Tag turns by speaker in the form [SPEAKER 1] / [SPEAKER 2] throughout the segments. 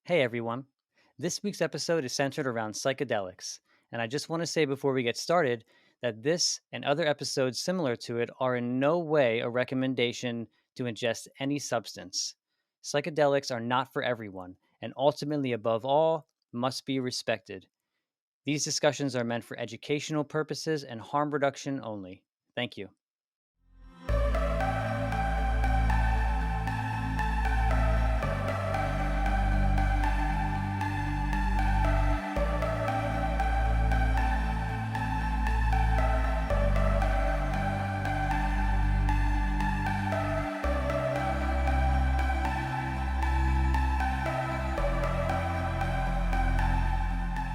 [SPEAKER 1] Hey everyone. This week's episode is centered around psychedelics. And I just want to say before we get started that this and other episodes similar to it are in no way a recommendation to ingest any substance. Psychedelics are not for everyone, and ultimately, above all, must be respected. These discussions are meant for educational purposes and harm reduction only. Thank you.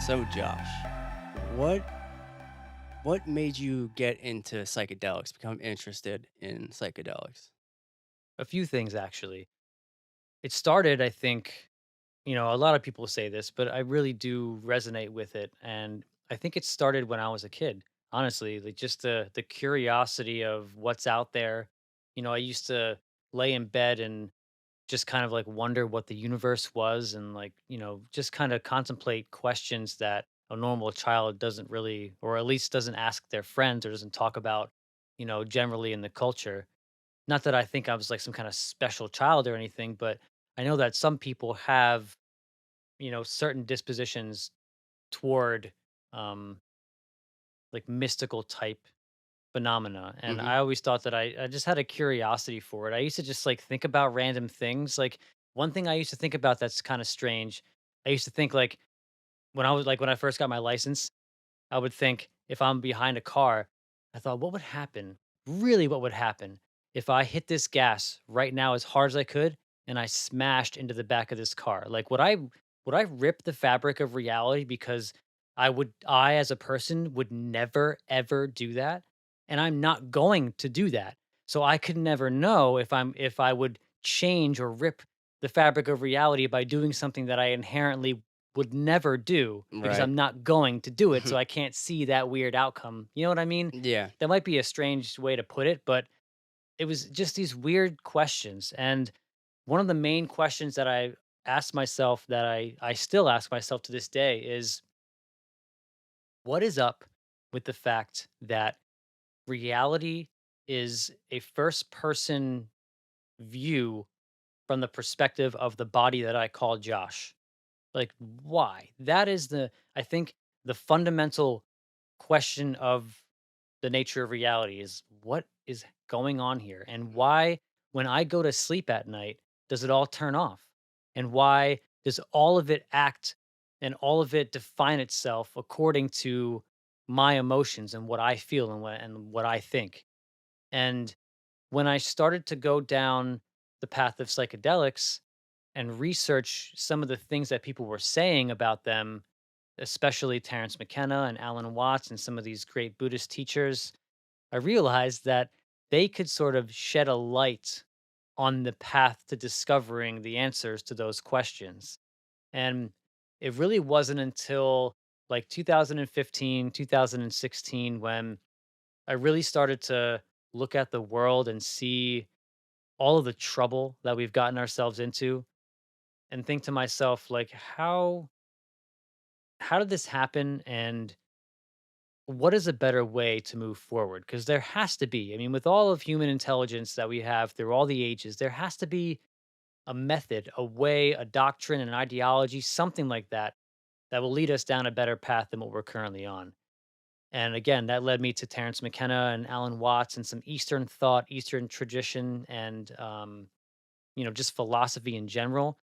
[SPEAKER 2] So Josh, what what made you get into psychedelics, become interested in psychedelics?
[SPEAKER 1] A few things actually. It started, I think, a lot of people say this, but I really do resonate with it. And I think it started when I was a kid, honestly, like just the curiosity of what's out there. I used to lay in bed and just kind of like wonder what the universe was and like, just kind of contemplate questions that a normal child doesn't really, or at least doesn't ask their friends or doesn't talk about, generally in the culture. Not that I think I was like some kind of special child or anything, but I know that some people have certain dispositions toward um like mystical type phenomena, and
[SPEAKER 2] Mhm.
[SPEAKER 1] I always thought that I just had a curiosity for it. I used to just like think about random things. Like one thing I used to think about that's kind of strange, I used to think like when I first got my license, I would think if I'm behind a car, I thought, what would happen, really what would happen if I hit this gas right now as hard as I could and I smashed into the back of this car? Like, would I rip the fabric of reality because I as a person would never ever do that? And I'm not going to do that. So I could never know if I would change or rip the fabric of reality by doing something that I inherently would never do because
[SPEAKER 2] Right.
[SPEAKER 1] I'm not going to do it, so I can't see that weird outcome. You know what I mean?
[SPEAKER 2] Yeah.
[SPEAKER 1] That might be a strange way to put it, but it was just these weird questions. And one of the main questions that I asked myself that I still ask myself to this day is what is up with the fact that reality is a first person view from the perspective of the body that I call Josh? Like, why? That is I think, the fundamental question of the nature of reality is what is going on here? And why, when I go to sleep at night, does it all turn off? And why does all of it act and all of it define itself according to my emotions and what I feel and what I think? And when I started to go down the path of psychedelics and research some of the things that people were saying about them, especially Terence McKenna and Alan Watts and some of these great Buddhist teachers, I realized that they could sort of shed a light on the path to discovering the answers to those questions. And it really wasn't until like 2015, 2016 when I really started to look at the world and see all of the trouble that we've gotten ourselves into and think to myself like how did this happen and what is a better way to move forward? Because there has to be, I mean, with all of human intelligence that we have through all the ages, there has to be a method, a way, a doctrine, an ideology, something like that that will lead us down a better path than what we're currently on. And again, that led me to Terence McKenna and Alan Watts and some Eastern thought, Eastern tradition, and just philosophy in general.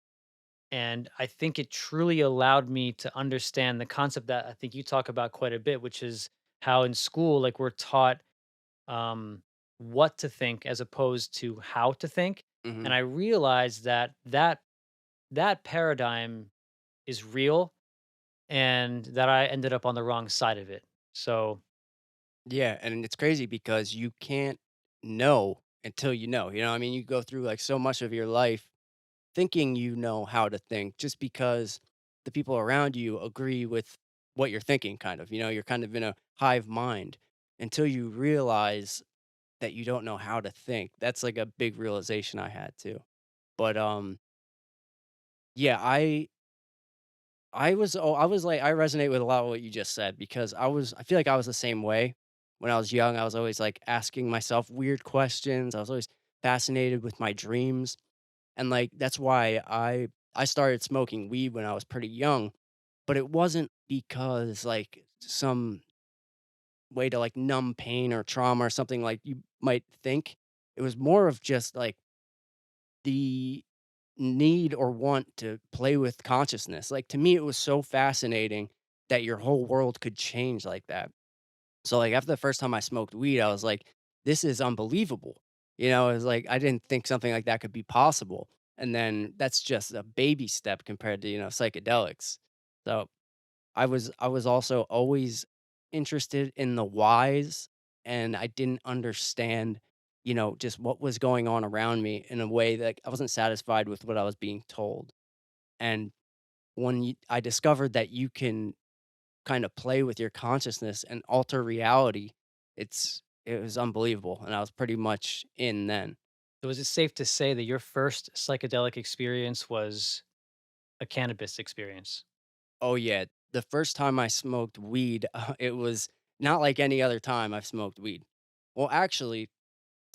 [SPEAKER 1] And I think it truly allowed me to understand the concept that I think you talk about quite a bit, which is how in school, like we're taught um, what to think as opposed to how to think. And
[SPEAKER 2] Mhm.
[SPEAKER 1] I realized that paradigm is real, and that I ended up on the wrong side of it. So
[SPEAKER 2] Yeah, and it's crazy because you can't know until you know. I mean, you go through like so much of your life thinking you know how to think just because the people around you agree with what you're thinking kind of. You're kind of in a hive mind until you realize that you don't know how to think. That's like a big realization I had too. But yeah, I was like I resonate with a lot of what you just said because I feel like I was the same way when I was young. I was always like asking myself weird questions. I was always fascinated with my dreams. And like that's why I started smoking weed when I was pretty young, but it wasn't because like some way to like numb pain or trauma or something like you might think. It was more of just like the need or want to play with consciousness. Like to me, it was so fascinating that your whole world could change like that. So like after the first time I smoked weed, I was like, this is unbelievable. You know, it was like I didn't think something like that could be possible. And then that's just a baby step compared to, psychedelics. So I was also always interested in the whys, and I didn't understand, just what was going on around me in a way that I wasn't satisfied with what I was being told. And I discovered that you can kind of play with your consciousness and alter reality, it was unbelievable, and I was pretty much in then.
[SPEAKER 1] So is it safe to say that your first psychedelic experience was a cannabis experience?
[SPEAKER 2] Oh, yeah. The first time I smoked weed, it was not like any other time I've smoked weed. Well, actually,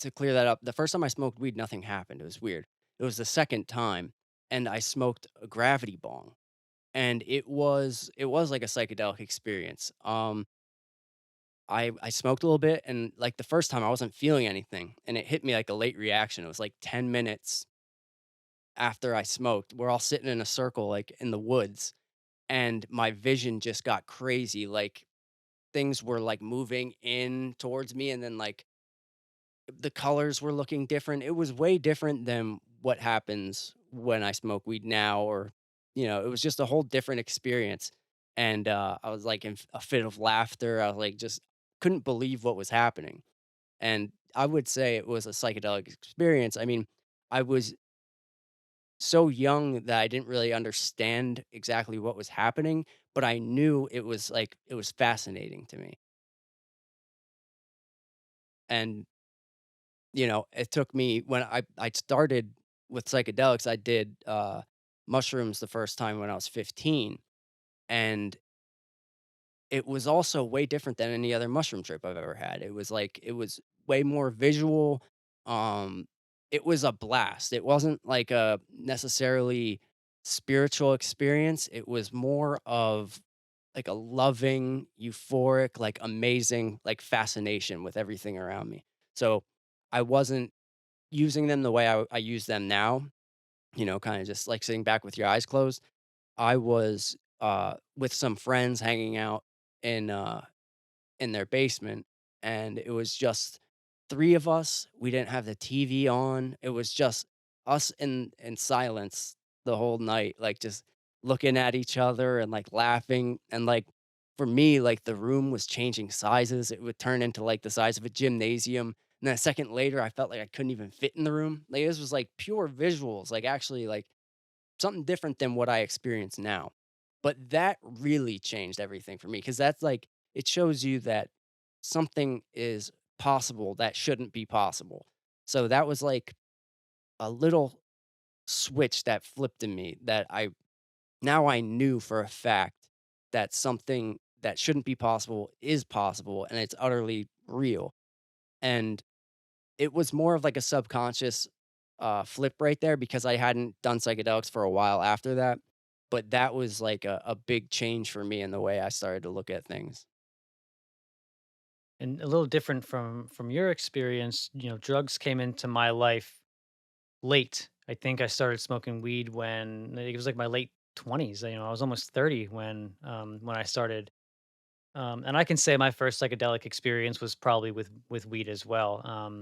[SPEAKER 2] to clear that up, the first time I smoked weed, nothing happened. It was weird. It was the second time, and I smoked a gravity bong, and it was like a psychedelic experience. I smoked a little bit, and like the first time, I wasn't feeling anything, and it hit me like a late reaction. It was like 10 minutes after I smoked. We're all sitting in a circle, like in the woods, and my vision just got crazy. Like things were like moving in towards me, and then like the colors were looking different. It was way different than what happens when I smoke weed now, or it was just a whole different experience. And I was like in a fit of laughter. I was like just couldn't believe what was happening. And I would say it was a psychedelic experience. I mean, I was so young that I didn't really understand exactly what was happening, but I knew it was fascinating to me. And it took me when I started with psychedelics, I did mushrooms the first time when I was 15, and it was also way different than any other mushroom trip I've ever had. It was way more visual. Um, it was a blast. It wasn't like a necessarily spiritual experience. It was more of like a loving, euphoric, like amazing, like fascination with everything around me. So I wasn't using them the way I use them now, kinda just, like, sitting back with your eyes closed. I was, with some friends hanging out in, uh in their basement, and it was just 3 of us. We didn't have the TV on. It was just us in silence the whole night, like, just looking at each other and, like, laughing, and, like, for me, like, the room was changing sizes. It would turn into, like, the size of a gymnasium, and then a second later, I felt like I couldn't even fit in the room. Like, this was, like, pure visuals, like, actually, like, something different than what I experience now. But that really changed everything for me because that's like it shows you that something is possible that shouldn't be possible. So that was like a little switch that flipped in me that I knew for a fact that something that shouldn't be possible is possible and it's utterly real. And it was more of like a subconscious, flip right there because I hadn't done psychedelics for a while after that, but that was like a big change for me in the way I started to look at things.
[SPEAKER 1] And a little different from your experience, drugs came into my life late. I think I started smoking weed when it was like my late 20s. I was almost 30 when I started. And I can say my first psychedelic experience was probably with weed as well.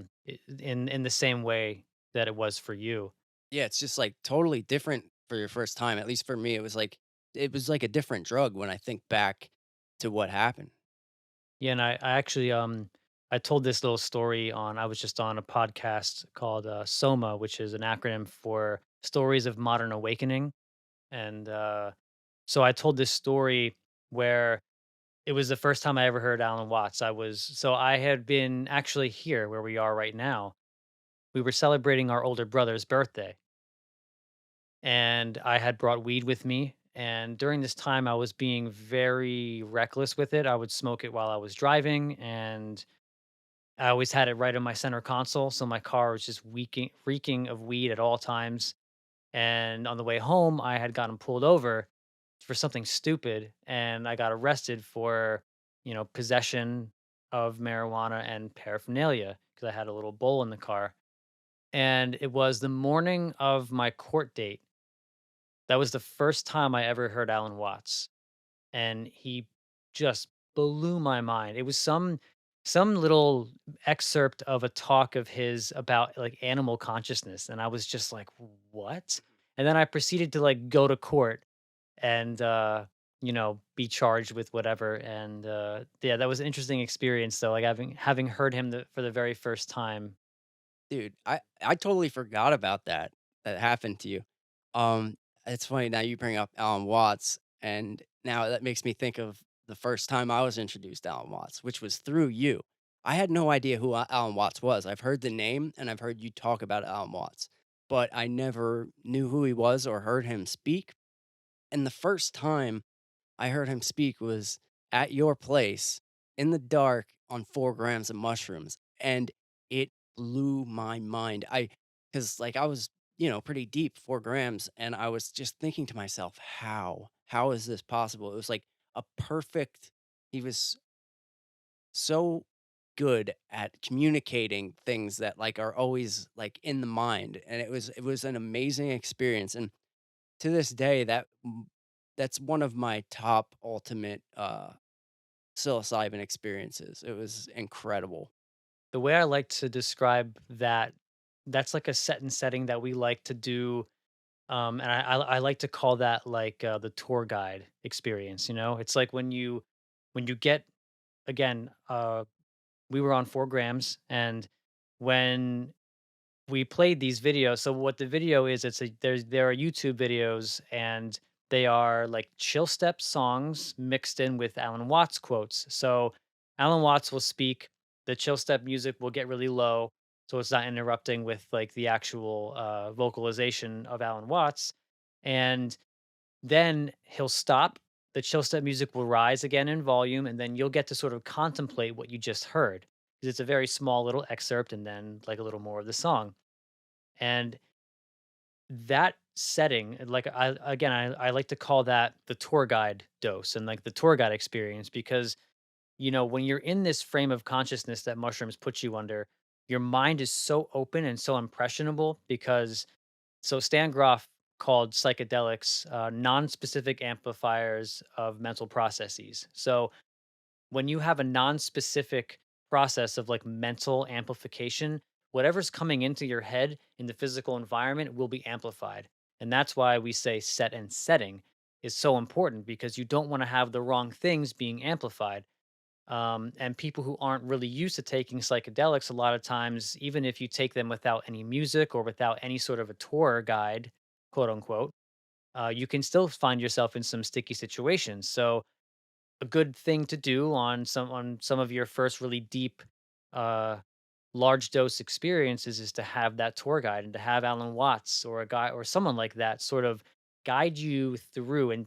[SPEAKER 1] In the same way that it was for you.
[SPEAKER 2] Yeah, it's just like totally different for your first time. At least for me, it was like a different drug when I think back to what happened.
[SPEAKER 1] Yeah, and I actually I told this little story on I was just on a podcast called SOMA, which is an acronym for Stories of Modern Awakening. And so I told this story where it was the first time I ever heard Alan Watts. I had been actually here where we are right now. We were celebrating our older brother's birthday, and I had brought weed with me, And during this time, I was being very reckless with it. I would smoke it while I was driving, and I always had it right on my center console. So my car was just reeking of weed at all times. And on the way home, I had gotten pulled over for something stupid, and I got arrested for, possession of marijuana and paraphernalia because I had a little bowl in the car. And it was the morning of my court date. That was the first time I ever heard Alan Watts, and he just blew my mind. It was some little excerpt of a talk of his about like animal consciousness, and I was just like, "What?" And then I proceeded to like go to court and be charged with whatever. And yeah, that was an interesting experience though, like having heard him for the very first time.
[SPEAKER 2] Dude, I totally forgot about that, that happened to you. Um, it's funny now you bring up Alan Watts, and now that makes me think of the first time I was introduced to Alan Watts, which was through you. I had no idea who Alan Watts was. I've heard the name and I've heard you talk about Alan Watts, but I never knew who he was or heard him speak. And the first time I heard him speak was at your place in the dark on 4 grams of mushrooms, and it blew my mind. Because like, I was, pretty deep, 4 grams, and I was just thinking to myself, "How? How is this possible?" It was like a perfect he was so good at communicating things that, like, are always, like, in the mind, and it was an amazing experience, and to this day, that's one of my top ultimate, psilocybin experiences. It was incredible.
[SPEAKER 1] The way I like to describe that, that's like a set and setting that we like to do. And I like to call that like the tour guide experience. It's like when you get, again, we were on 4 grams, and when we played these videos. So what the video is, there are YouTube videos, and they are like chill step songs mixed in with Alan Watts quotes. So Alan Watts will speak, the chill step music will get really low, so it's not interrupting with like the actual vocalization of Alan Watts. And then he'll stop. The chill step music will rise again in volume, and then you'll get to sort of contemplate what you just heard, because it's a very small little excerpt and then like a little more of the song. And that setting, like I like to call that the tour guide dose and like the tour guide experience, because when you're in this frame of consciousness that mushrooms put you under, your mind is so open and so impressionable. Because so Stan Groff called psychedelics non-specific amplifiers of mental processes. So when you have a non-specific process of like mental amplification, whatever's coming into your head in the physical environment will be amplified. And that's why we say set and setting is so important, because you don't want to have the wrong things being amplified. And people who aren't really used to taking psychedelics, a lot of times, even if you take them without any music or without any sort of a tour guide, quote unquote, you can still find yourself in some sticky situations. So a good thing to do on some of your first really deep, uh, large dose experiences is to have that tour guide, and to have Alan Watts or a guy or someone like that sort of guide you through and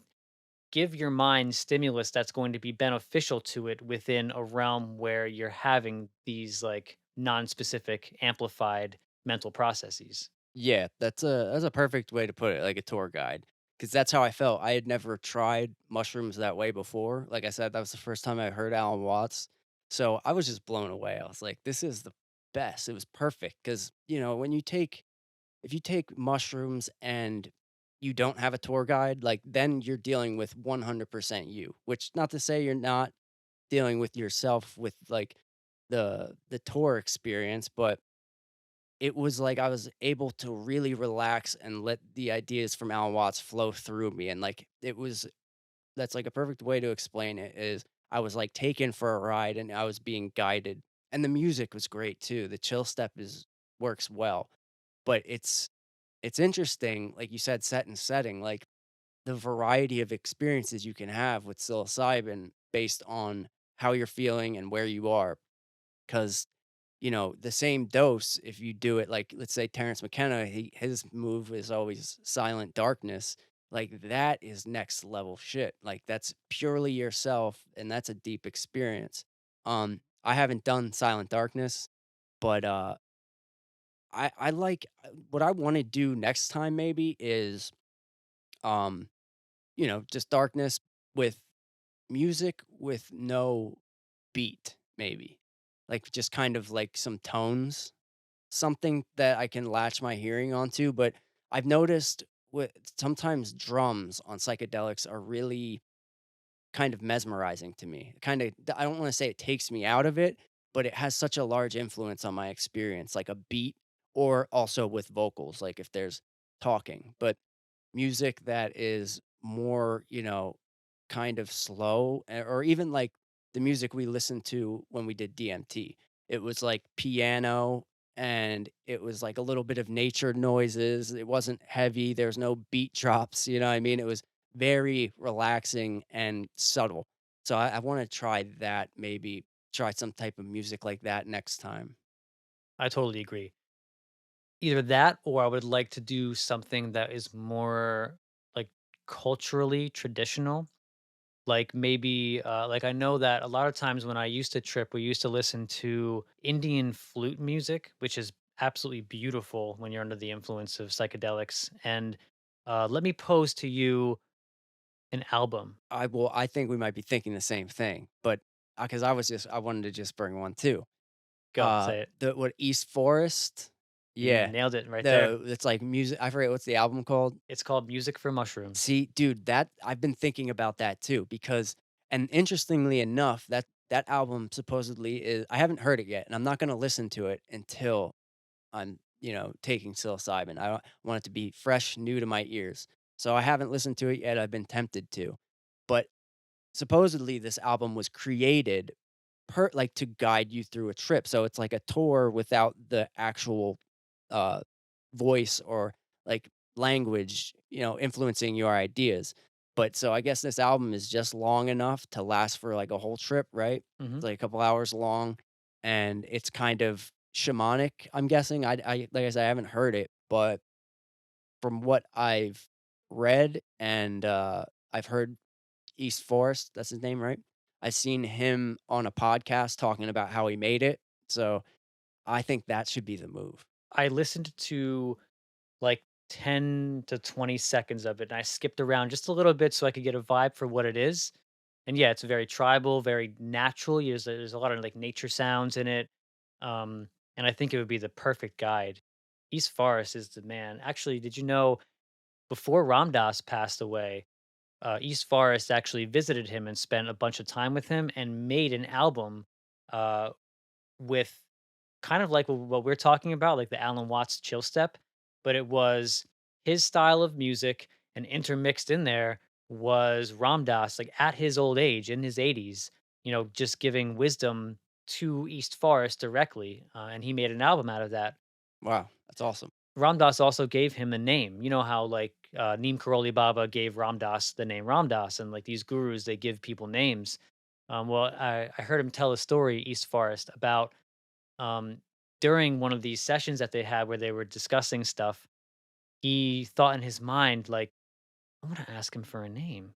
[SPEAKER 1] give your mind stimulus that's going to be beneficial to it within a realm where you're having these like non-specific amplified mental processes.
[SPEAKER 2] Yeah, that's a perfect way to put it, like a tour guide, because that's how I felt. I had never tried mushrooms that way before. Like I said, that was the first time I heard Alan Watts, so I was just blown away. I was like, "This is the best." It was perfect because when you take if you take mushrooms and you don't have a tour guide, like, then you're dealing with 100% you, which not to say you're not dealing with yourself with, like, the tour experience, but it was like I was able to really relax and let the ideas from Alan Watts flow through me, and, like, it was that's, like, a perfect way to explain it is I was, like, taken for a ride, and I was being guided, and the music was great too. The chill step is works well, but it's interesting, like you said, set and setting, like, the variety of experiences you can have with psilocybin based on how you're feeling and where you are. Because the same dose, if you do it like, let's say Terrence McKenna, his move is always silent darkness. like, that is next level shit. Like, that's purely yourself, and that's a deep experience. I haven't done Silent Darkness, but, I like what I wanna do next time maybe is, um, just darkness with music with no beat, maybe. Like, just kind of like some tones, something that I can latch my hearing onto, but I've noticed with sometimes drums on psychedelics are really kind of mesmerizing to me. Kinda I don't wanna say it takes me out of it, but it has such a large influence on my experience, like a beat or also with vocals, like if there's talking. But music that is more, kind of slow, or even like the music we listened to when we did DMT. It was like piano and it was like a little bit of nature noises. It wasn't heavy. There's no beat drops. You know what I mean? It was very relaxing and subtle. So I want to try that, maybe try some type of music like that next time.
[SPEAKER 1] I totally agree. Either that or I would like to do something that is more, like, culturally traditional. Like, maybe, like, I know that a lot of times when I used to trip, we used to listen to Indian flute music, which is absolutely beautiful when you're under the influence of psychedelics, and, let me pose to you an album.
[SPEAKER 2] I think we might be thinking the same thing, but because I wanted to just bring one too.
[SPEAKER 1] Go, say it.
[SPEAKER 2] The what, East Forest?
[SPEAKER 1] You
[SPEAKER 2] Yeah.
[SPEAKER 1] nailed it right there.
[SPEAKER 2] The It's like music, I forget what's the album called.
[SPEAKER 1] It's called Music for Mushrooms.
[SPEAKER 2] See, dude, that I've been thinking about that too, because and interestingly enough, that album supposedly is, I haven't heard it yet, and I'm not gonna listen to it until I'm, taking psilocybin. I want it to be fresh, new to my ears. So I haven't listened to it yet, I've been tempted to. But supposedly this album was created like, to guide you through a trip, so it's like a tour without the actual, uh, voice or, like, language, influencing your ideas. But so I guess this album is just long enough to last for, like, a whole trip, right? It's,
[SPEAKER 1] Mhm.
[SPEAKER 2] like, a couple hours long, and it's kind of shamanic, I'm guessing. I like I said, I haven't heard it, but from what I've read and, I've heard East Forest, that's his name, right? I've seen him on a podcast talking about how he made it, so I think that should be the move.
[SPEAKER 1] I listened to, like, 10 to 20 seconds of it, and I skipped around just a little bit so I could get a vibe for what it is. And yeah, it's very tribal, very natural. There's a lot of like nature sounds in it. Um, and I think it would be the perfect guide. East Forest is the man. Actually, did you know before Ram Dass passed away, East Forest actually visited him and spent a bunch of time with him and made an album uh, with kind of like what we're talking about, like the Alan Watts chill step, but it was his style of music, and intermixed in there was Ram Dass, like at his old age, in his 80s, just giving wisdom to East Forest directly. And he made an album out of that.
[SPEAKER 2] Wow, that's awesome.
[SPEAKER 1] Ram Dass also gave him a name. You know how like Neem Karoli Baba gave Ram Dass the name Ram Dass, and like these gurus, they give people names. Well, I heard him tell a story, East Forest, about um, during one of these sessions that they had where they were discussing stuff, he thought in his mind, like, I'm going to ask him for a name.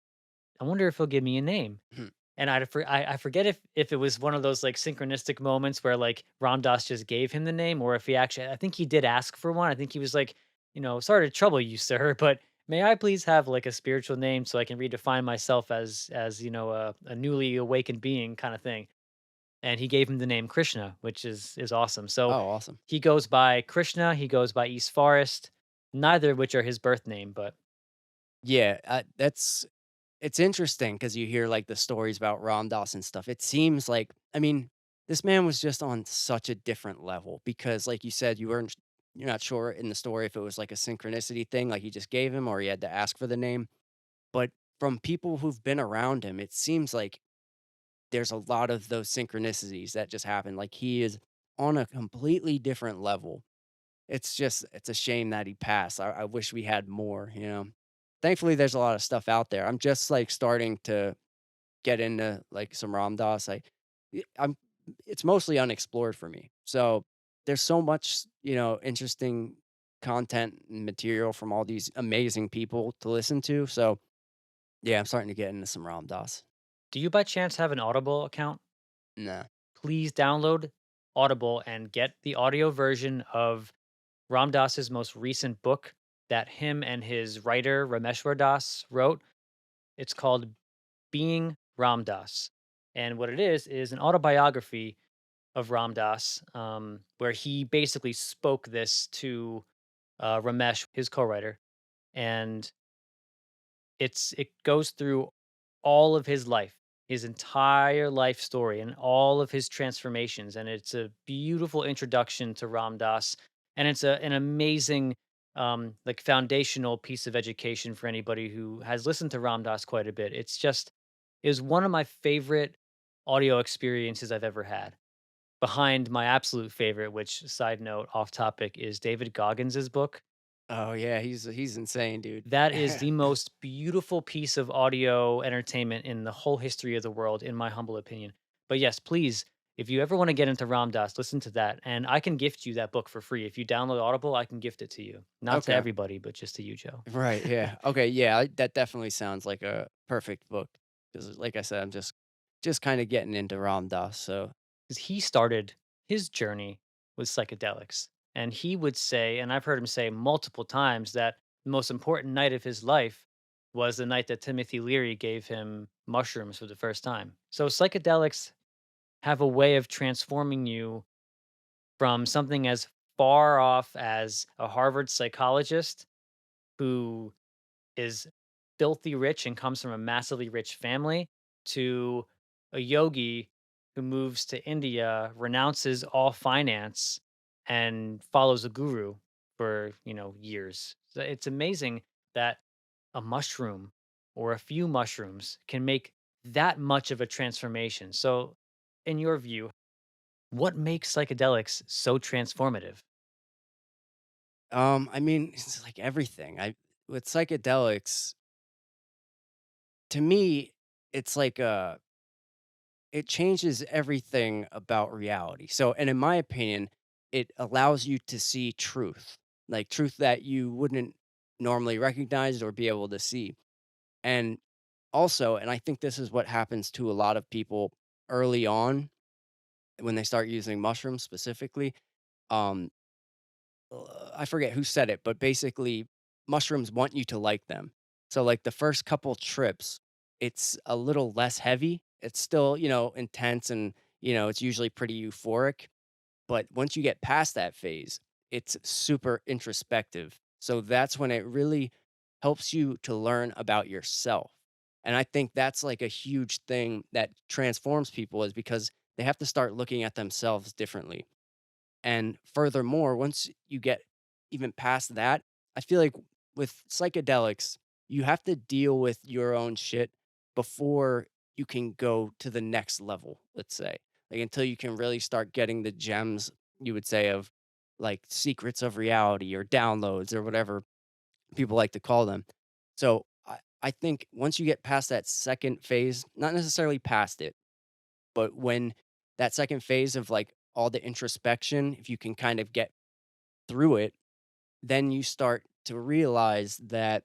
[SPEAKER 1] I wonder if he'll give me a name.
[SPEAKER 2] Hmm.
[SPEAKER 1] And I forget if it was one of those like synchronistic moments where like Ram Dass just gave him the name, or if he actually, I think he did ask for one. I think he was like, sorry to trouble you, sir, but may I please have like a spiritual name so I can redefine myself as a newly awakened being kind of thing. And he gave him the name Krishna, which is awesome. So
[SPEAKER 2] Oh, awesome.
[SPEAKER 1] he goes by Krishna, he goes by East Forest, neither of which are his birth name, but
[SPEAKER 2] Yeah, it's interesting because you hear, like, the stories about Ram Dass and stuff. It seems like, I mean, this man was just on such a different level because, like you said, you're not sure in the story if it was like a synchronicity thing, like he just gave him or he had to ask for the name. But from people who've been around him, it seems like there's a lot of those synchronicities that just happen. Like, he is on a completely different level. It's a shame that he passed. I wish we had more, you know? Thankfully, there's a lot of stuff out there. I'm just, like, starting to get into, like, some Ram Dass. I'm it's mostly unexplored for me. So, there's so much, interesting content and material from all these amazing people to listen to. So yeah, I'm starting to get into some Ram Dass.
[SPEAKER 1] Do you by chance have an Audible account?
[SPEAKER 2] Nah.
[SPEAKER 1] Please download Audible and get the audio version of Ram Dass's most recent book that him and his writer Rameshwar Das wrote. It's called Being Ram Dass. And what it is an autobiography of Ram Dass, where he basically spoke this to Ramesh, his co-writer, and it goes through all of his life, his entire life story, and all of his transformations. And it's a beautiful introduction to Ram Dass, and it's an amazing, like foundational piece of education for anybody who has listened to Ram Dass quite a bit. It was one of my favorite audio experiences I've ever had. Behind my absolute favorite, which side note, off topic, is David Goggins's book.
[SPEAKER 2] Oh yeah, he's insane, dude.
[SPEAKER 1] That is the most beautiful piece of audio entertainment in the whole history of the world, in my humble opinion. But yes, please, if you ever want to get into Ram Dass, listen to that. And I can gift you that book for free. If you download Audible, I can gift it to you. Not to
[SPEAKER 2] Okay.
[SPEAKER 1] everybody, but just to you, Joe.
[SPEAKER 2] Right, yeah. Okay, yeah, that definitely sounds like a perfect book. Because, like I said, I'm just kinda getting into Ram Dass, so
[SPEAKER 1] Because he started his journey with psychedelics. And he would say, and I've heard him say multiple times, that the most important night of his life was the night that Timothy Leary gave him mushrooms for the first time. So psychedelics have a way of transforming you from something as far off as a Harvard psychologist who is filthy rich and comes from a massively rich family to a yogi who moves to India, renounces all finance, and follows a guru for, years. So it's amazing that a mushroom or a few mushrooms can make that much of a transformation. So, in your view, what makes psychedelics so transformative?
[SPEAKER 2] I mean, it's like everything. I With psychedelics, to me, it's like, it changes everything about reality. So, and in my opinion, it allows you to see truth, like truth that you wouldn't normally recognize or be able to see. And also, and I think this is what happens to a lot of people early on when they start using mushrooms specifically. Um, I forget who said it, but basically, mushrooms want you to like them. So, like the first couple trips, it's a little less heavy. It's still, intense and, it's usually pretty euphoric. But once you get past that phase, it's super introspective. So that's when it really helps you to learn about yourself. And I think that's like a huge thing that transforms people is because they have to start looking at themselves differently. And furthermore, once you get even past that, I feel like with psychedelics, you have to deal with your own shit before you can go to the next level, let's say. Like until you can really start getting the gems, you would say, of like secrets of reality or downloads or whatever people like to call them. So I think once you get past that second phase, not necessarily past it, but when that second phase of like all the introspection, if you can kind of get through it, then you start to realize that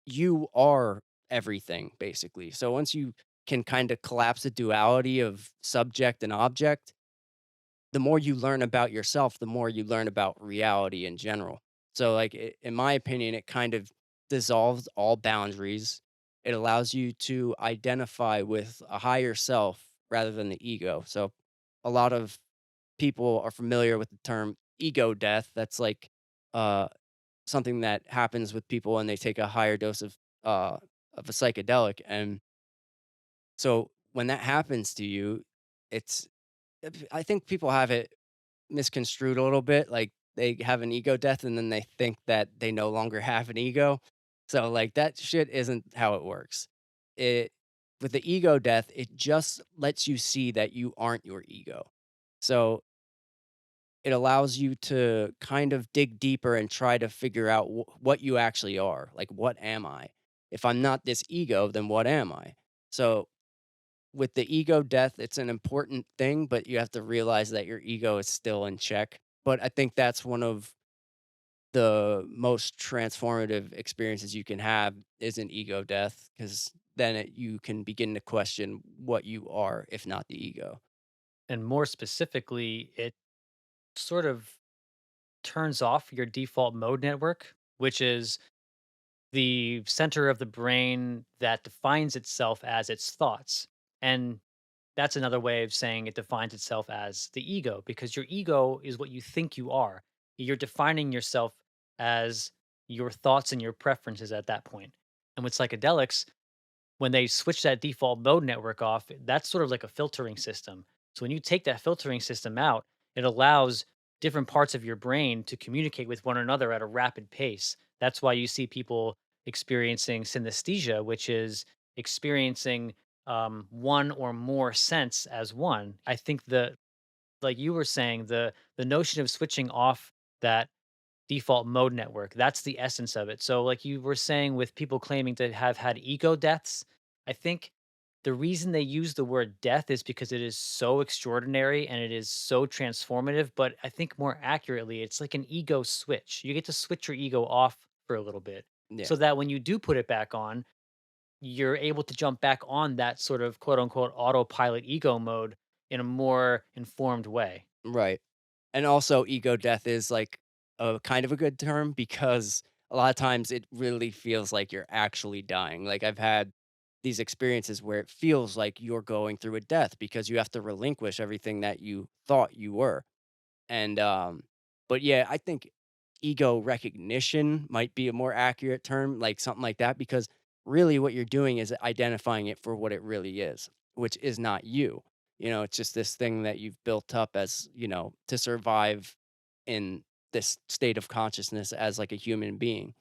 [SPEAKER 2] you are everything basically. So once you can kind of collapse the duality of subject and object, the more you learn about yourself, the more you learn about reality in general. So, like, in my opinion, it kind of dissolves all boundaries. It allows you to identify with a higher self rather than the ego. So, a lot of people are familiar with the term ego death. That's like uh, something that happens with people when they take a higher dose of a psychedelic. And so, when that happens to you, it's I think people have it misconstrued a little bit, like, they have an ego death and then they think that they no longer have an ego. So, like, that shit isn't how it works. It With the ego death, it just lets you see that you aren't your ego. So, it allows you to kind of dig deeper and try to figure out what you actually are. Like, what am I? If I'm not this ego, then what am I? So, with the ego death, it's an important thing, but you have to realize that your ego is still in check. But I think that's one of the most transformative experiences you can have isn't ego death, because then you can begin to question what you are, if not the ego.
[SPEAKER 1] And more specifically, it sort of turns off your default mode network, which is the center of the brain that defines itself as its thoughts. And that's another way of saying it defines itself as the ego, because your ego is what you think you are. You're defining yourself as your thoughts and your preferences at that point. And with psychedelics, when they switch that default mode network off, that's sort of like a filtering system. So when you take that filtering system out, it allows different parts of your brain to communicate with one another at a rapid pace. That's why you see people experiencing synesthesia, which is experiencing one or more sense as one. I think the like you were saying, the notion of switching off that default mode network. That's the essence of it. So, like you were saying, with people claiming to have had ego deaths, I think the reason they use the word death is because it is so extraordinary and it is so transformative. But I think more accurately, it's like an ego switch. You get to switch your ego off for a little bit so
[SPEAKER 2] Yeah.
[SPEAKER 1] that when you do put it back on, you're able to jump back on that sort of quote unquote autopilot ego mode in a more informed way.
[SPEAKER 2] Right. And also ego death is like a kind of a good term, because a lot of times it really feels like you're actually dying. Like I've had these experiences where it feels like you're going through a death because you have to relinquish everything that you thought you were. And but yeah, I think ego recognition might be a more accurate term, like something like that, because really what you're doing is identifying it for what it really is, which is not you. You know, it's just this thing that you've built up as, to survive in this state of consciousness as like a human being.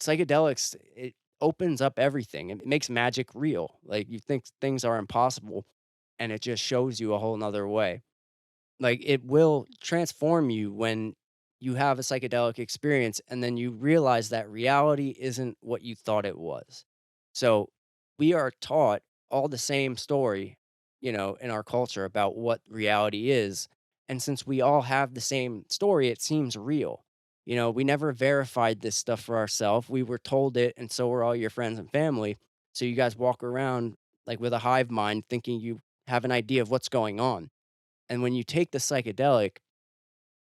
[SPEAKER 2] Psychedelics, it opens up everything. It makes magic real. Like you think things are impossible, and it just shows you a whole nother way. Like, it will transform you when you have a psychedelic experience and then you realize that reality isn't what you thought it was. So, we are taught all the same story, in our culture about what reality is. And since we all have the same story, it seems real. We never verified this stuff for ourselves. We were told it, and so were all your friends and family. So, you guys walk around like with a hive mind thinking you have an idea of what's going on, and when you take the psychedelic,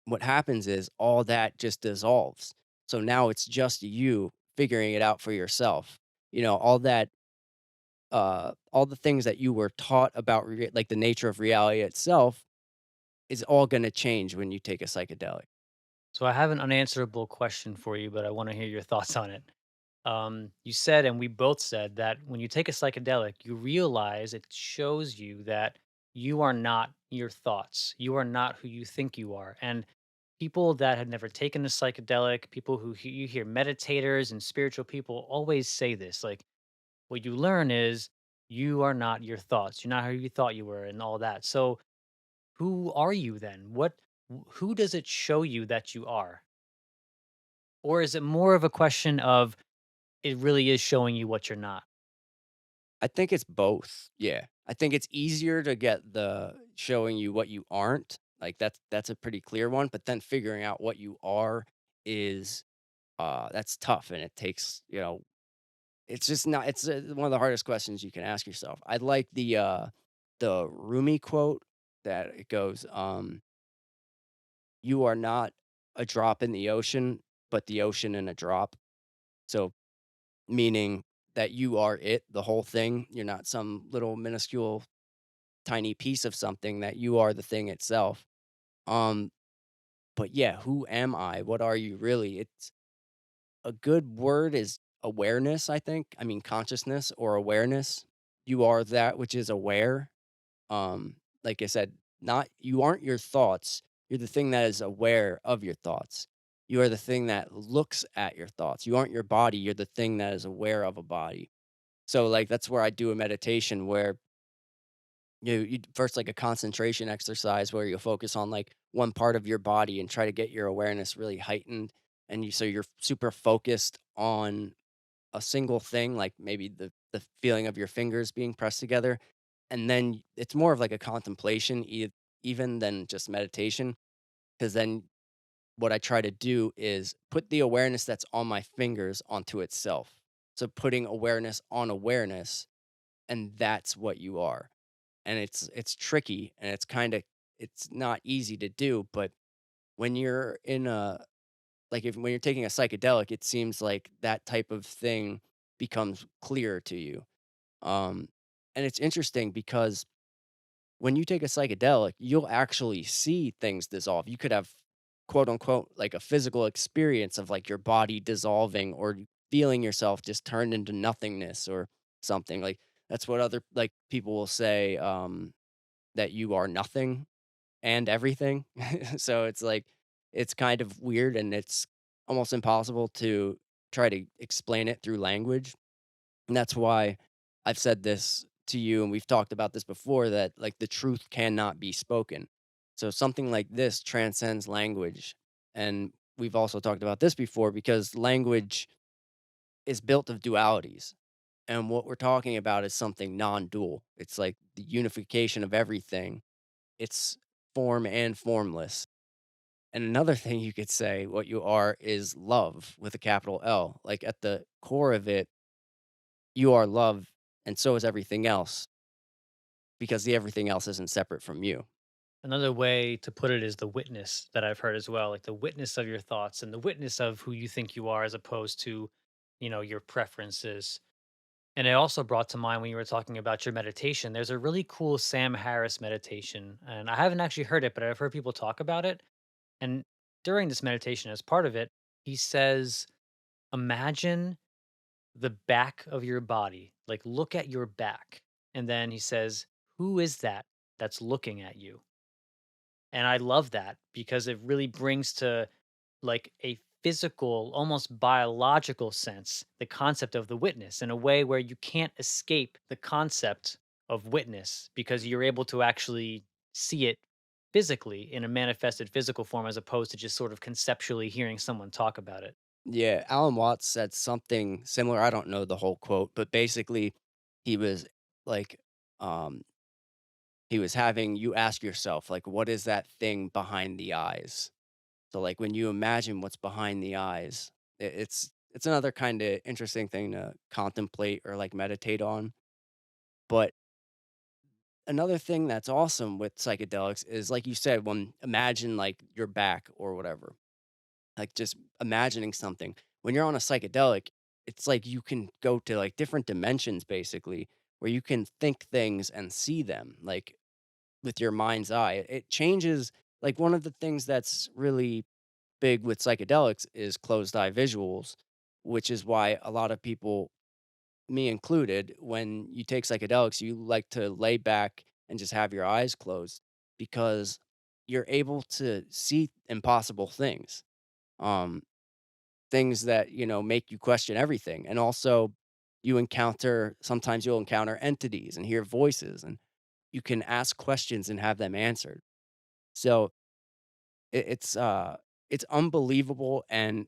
[SPEAKER 2] what happens is all that just dissolves. So now it's just you figuring it out for yourself. All the things that you were taught about like the nature of reality itself is all going to change when you take a psychedelic.
[SPEAKER 1] So I have an unanswerable question for you, but I want to hear your thoughts on it. You said, and we both said, that when you take a psychedelic, you realize it shows you that you are not your thoughts. You are not who you think you are. And people that have never taken a psychedelic, people who you hear meditators and spiritual people always say this, like, what you learn is you are not your thoughts. You're not who you thought you were, and all that. So who are you then? Who does it show you that you are? Or is it more of a question of it really is showing you what you're not?
[SPEAKER 2] I think it's both. Yeah. I think it's easier to get the showing you what you aren't. Like that's a pretty clear one, but then figuring out what you are is that's tough, and it takes, it's just not it's, one of the hardest questions you can ask yourself. I like the Rumi quote that it goes, "You are not a drop in the ocean, but the ocean in a drop." So, meaning that you are it, the whole thing. You're not some little minuscule tiny piece of something, that you are the thing itself. Um, but yeah, who am I? What are you really? It's a good word is awareness, I think. I mean, consciousness or awareness. You are that which is aware. Like I said, not you aren't your thoughts. You're the thing that is aware of your thoughts. You are the thing that looks at your thoughts. You aren't your body. You're the thing that is aware of a body. So, like, that's where I do a meditation where you first, like a concentration exercise where you focus on like one part of your body and try to get your awareness really heightened, and so you're super focused on a single thing, like maybe the feeling of your fingers being pressed together, and then it's more of like a contemplation, even than just meditation, because then what I try to do is put the awareness that's on my fingers onto itself. So putting awareness on awareness, and that's what you are. And it's tricky and it's not easy to do, but when you're in a like if when you're taking a psychedelic, it seems like that type of thing becomes clearer to you. Um and it's interesting because when you take a psychedelic, you'll actually see things dissolve. You could have quote unquote like a physical experience of like your body dissolving or feeling yourself just turned into nothingness or something. Like that's what other like people will say that you are nothing and everything. So it's like it's kind of weird and it's almost impossible to try to explain it through language. And that's why I've said this to you, and we've talked about this before that like the truth cannot be spoken. So something like this transcends language. And we've also talked about this before because language is built of dualities. And what we're talking about is something non dual. It's like the unification of everything, it's form and formless. And another thing you could say, what you are is love with a capital L. Like at the core of it, you are love, and so is everything else because the everything else isn't separate from you.
[SPEAKER 1] Another way to put it is the witness that I've heard as well, like the witness of your thoughts and the witness of who you think you are as opposed to, your preferences. And it also brought to mind when you were talking about your meditation. There's a really cool Sam Harris meditation, and I haven't actually heard it, but I've heard people talk about it. And during this meditation, as part of it, he says, imagine the back of your body, like look at your back. And then he says, who is that that's looking at you? And I love that because it really brings to like a physical, almost biological sense, the concept of the witness in a way where you can't escape the concept of witness because you're able to actually see it physically in a manifested physical form as opposed to just sort of conceptually hearing someone talk about it.
[SPEAKER 2] Yeah, Alan Watts said something similar. I don't know the whole quote, but basically he was like um he was having you ask yourself like what is that thing behind the eyes? So like when you imagine what's behind the eyes, it's another kind of interesting thing to contemplate or like meditate on. But another thing that's awesome with psychedelics is like you said, when imagine like your back or whatever. Like just imagining something. When you're on a psychedelic, it's like you can go to like different dimensions basically where you can think things and see them like with your mind's eye. It changes like one of the things that's really big with psychedelics is closed eye visuals, which is why a lot of people, me included, when you take psychedelics, you like to lay back and just have your eyes closed because you're able to see impossible things. Um, Things that, make you question everything. And also sometimes you'll encounter entities and hear voices and you can ask questions and have them answered. So it's unbelievable and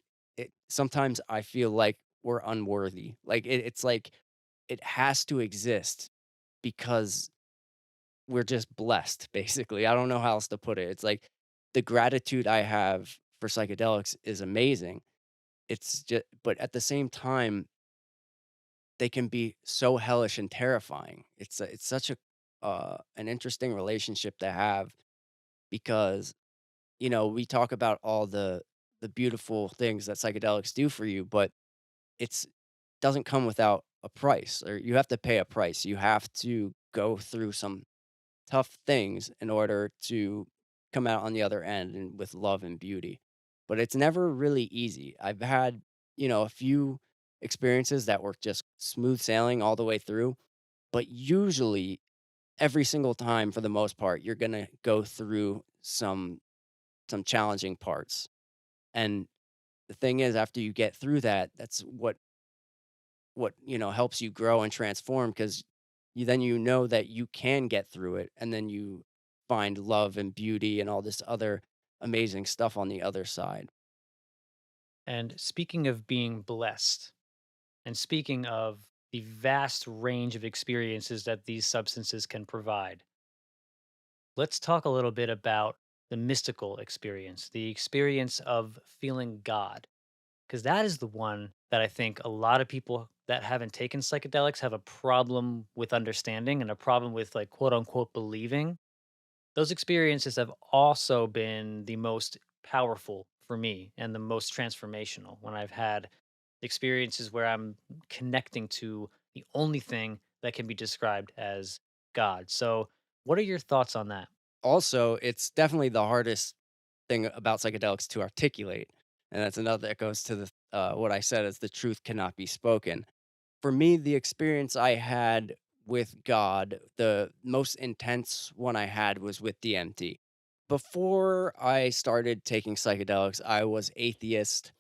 [SPEAKER 2] sometimes I feel like we're unworthy. Like it's like it has to exist because we're just blessed basically. I don't know how else to put it. It's like the gratitude I have for psychedelics is amazing. It's just but at the same time, they can be so hellish and terrifying. It's such a an interesting relationship to have because, we talk about all the beautiful things that psychedelics do for you, but it's doesn't come without a price or you have to pay a price. You have to go through some tough things in order to come out on the other end and with love and beauty. But it's never really easy. I've had, a few experiences that were just smooth sailing all the way through, but usually every single time for the most part, you're going to go through some challenging parts. And the thing is after you get through that, that's what helps you grow and transform because you know that you can get through it and then you find love and beauty and all this other amazing stuff on the other side.
[SPEAKER 1] And speaking of being blessed, and speaking of the vast range of experiences that these substances can provide, let's talk a little bit about the mystical experience, the experience of feeling God, because that is the one that I think a lot of people that haven't taken psychedelics have a problem with understanding and a problem with, like, quote unquote believing. Those experiences have also been the most powerful for me and the most transformational when I've had experiences where I'm connecting to the only thing that can be described as God. So, what are your thoughts on that?
[SPEAKER 2] Also, it's definitely the hardest thing about psychedelics to articulate, and that's another that goes to the what I said is the truth cannot be spoken. For me, the experience I had with God, the most intense one I had was with DMT. Before I started taking psychedelics, I was atheist,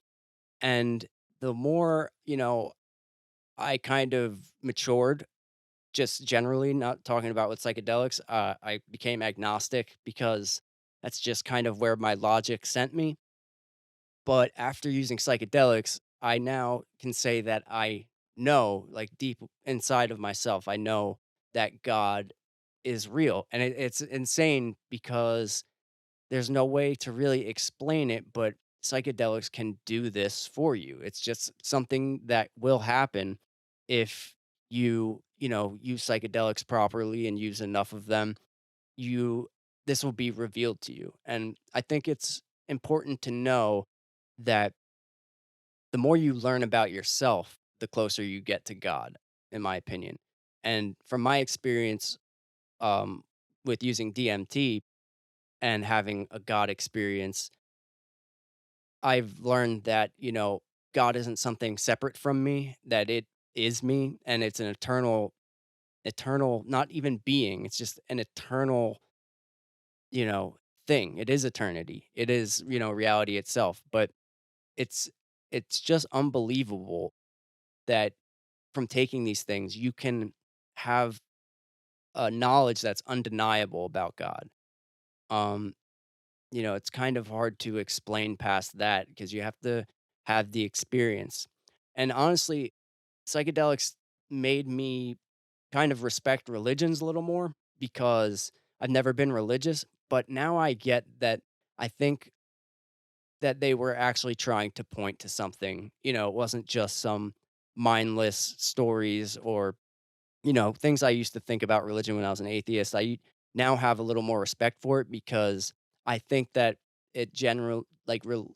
[SPEAKER 2] and the more, I kind of matured just generally, not talking about with psychedelics, I became agnostic because that's just kind of where my logic sent me. But after using psychedelics, I now can say that I know, like deep inside of myself, I know that God is real. And it's insane because there's no way to really explain it, but psychedelics can do this for you. It's just something that will happen if use psychedelics properly and use enough of them. You This will be revealed to you. And I think it's important to know that the more you learn about yourself, the closer you get to God, in my opinion. And from my experience um, with using DMT and having a God experience, I've learned that, God isn't something separate from me, that it is me and it's an eternal, not even being, it's just an eternal, you know, thing. It is eternity. It is, reality itself. But it's it's just unbelievable that from taking these things, you can have a knowledge that's undeniable about God. Um, it's kind of hard to explain past that because you have to have the experience. And honestly, psychedelics made me kind of respect religions a little more because I've never been religious, but now I get that I think that they were actually trying to point to something. It wasn't just some mindless stories or things I used to think about religion when I was an atheist. Now have a little more respect for it because I think that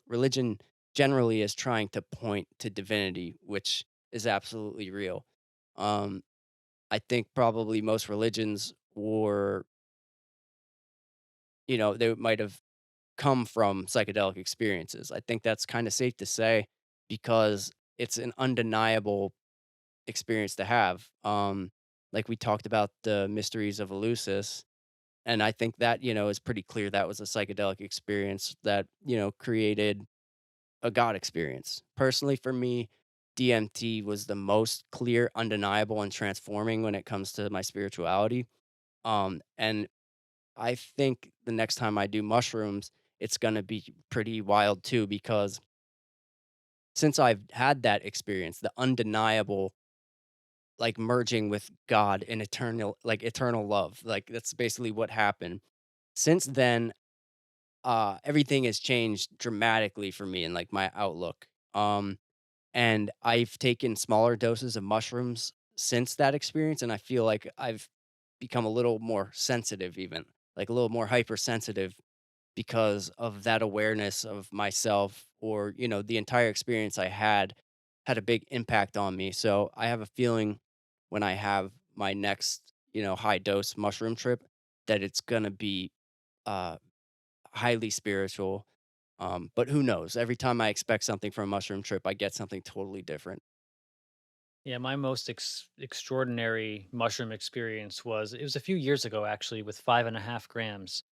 [SPEAKER 2] religion generally is trying to point to divinity, which is absolutely real. Um, I think probably most religions were, they might have come from psychedelic experiences. I think that's kind of safe to say because it's an undeniable experience to have. Like we talked about the mysteries of Eleusis, and I think that is pretty clear that was a psychedelic experience that created a God experience. Personally, for me, DMT was the most clear, undeniable, and transforming when it comes to my spirituality. And I think the next time I do mushrooms, it's gonna be pretty wild too because since I've had that experience, the undeniable like merging with God in eternal love. Like that's basically what happened. Since then, everything has changed dramatically for me and like my outlook. And I've taken smaller doses of mushrooms since that experience, and I feel like I've become a little more sensitive, even like a little more hypersensitive because of that awareness of myself or the entire experience I had a big impact on me. So I have a feeling when I have my next high dose mushroom trip that it's going to be uh highly spiritual. But who knows, every time I expect something from a mushroom trip I get something totally different.
[SPEAKER 1] Yeah, my most extraordinary mushroom experience was, it was a few years ago actually, with 5.5 grams.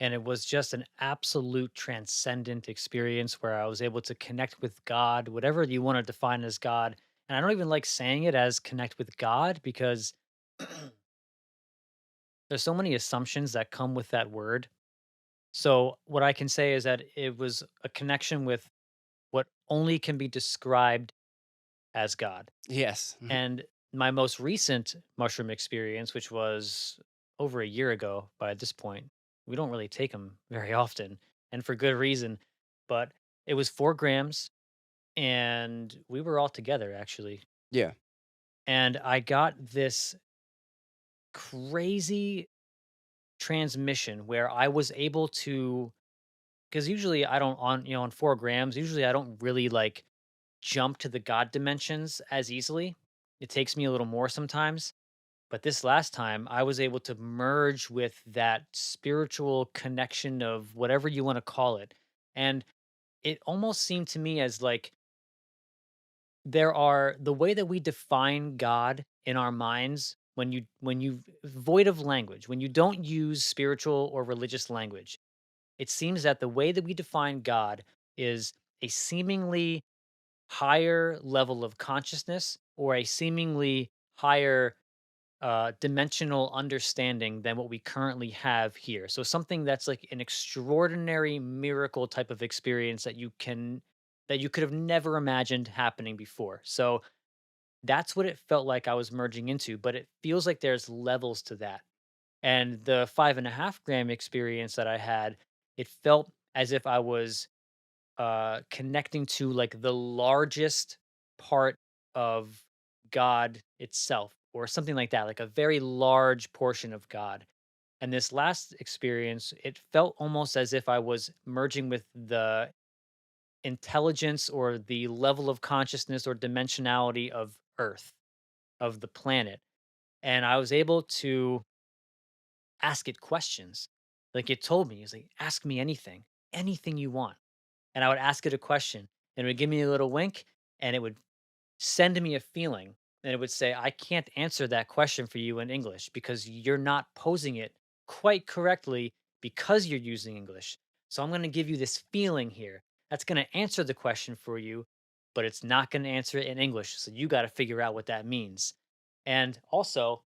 [SPEAKER 1] And it was just an absolute transcendent experience where I was able to connect with God, whatever you want to define as God. And I don't even like saying it as connect with God because there's so many assumptions that come with that word. So, what I can say is that it was a connection with what only can be described as God.
[SPEAKER 2] Yes.
[SPEAKER 1] And my most recent mushroom experience, which was over a year ago by this point, We don't really take them very often, and for good reason. But it was 4 grams, and we were all together actually.
[SPEAKER 2] Yeah.
[SPEAKER 1] And I got this crazy transmission where I was able to, because usually I don't on, on 4 grams, usually I don't really like jump to the God dimensions as easily. It takes me a little more sometimes. But this last time, I was able to merge with that spiritual connection of whatever you want to call it. And it almost seemed to me as like there are the way that we define God in our minds when you void of language, when you don't use spiritual or religious language, it seems that the way that we define God is a seemingly higher level of consciousness or a seemingly higher dimensional understanding than what we currently have here. So something that's like an extraordinary miracle type of experience that you could have never imagined happening before. So that's what it felt like I was merging into, but it feels like there's levels to that. And the 5.5 gram experience that I had, it felt as if I was connecting to like the largest part of God itself or something like that, like a very large portion of God. And this last experience, it felt almost as if I was merging with the intelligence or the level of consciousness or dimensionality of Earth, of the planet. And I was able to ask it questions. Like it told me, it's like, ask me anything, anything you want. And I would ask it a question, and it would give me a little wink, and it would send me a feeling, and it would say, I can't answer that question for you in English because you're not posing it quite correctly because you're using English. So I'm going to give you this feeling here that's going to answer the question for you, but it's not going to answer it in English. So you got to figure out what that means. And also,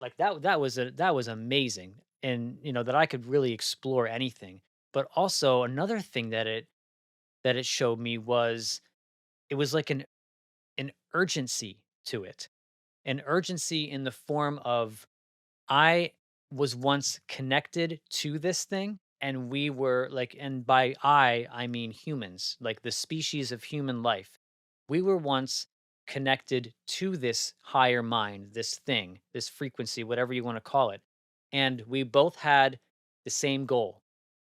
[SPEAKER 1] like that was amazing, and that I could really explore anything. But also another thing that it showed me was it was like an urgency to it. An urgency in the form of I was once connected to this thing, and we were like, and by I mean humans, like the species of human life. We were once connected to this higher mind, this thing, this frequency, whatever you want to call it. And we both had the same goal.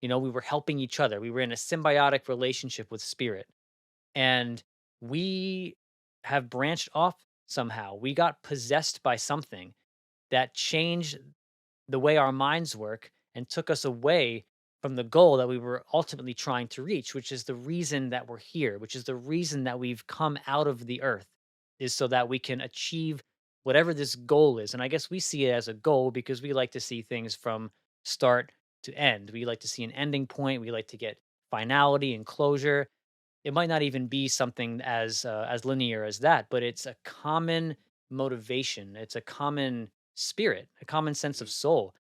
[SPEAKER 1] We were helping each other. We were in a symbiotic relationship with spirit, and we have branched off somehow. We got possessed by something that changed the way our minds work and took us away from the goal that we were ultimately trying to reach, which is the reason that we're here, which is the reason that we've come out of the earth, is so that we can achieve whatever this goal is. And I guess we see it as a goal because we like to see things from start to end. We like to see an ending point. We like to get finality and closure. It might not even be something as linear as that, but it's a common motivation. It's a common spirit, a common sense of
[SPEAKER 2] Mhm.
[SPEAKER 1] soul.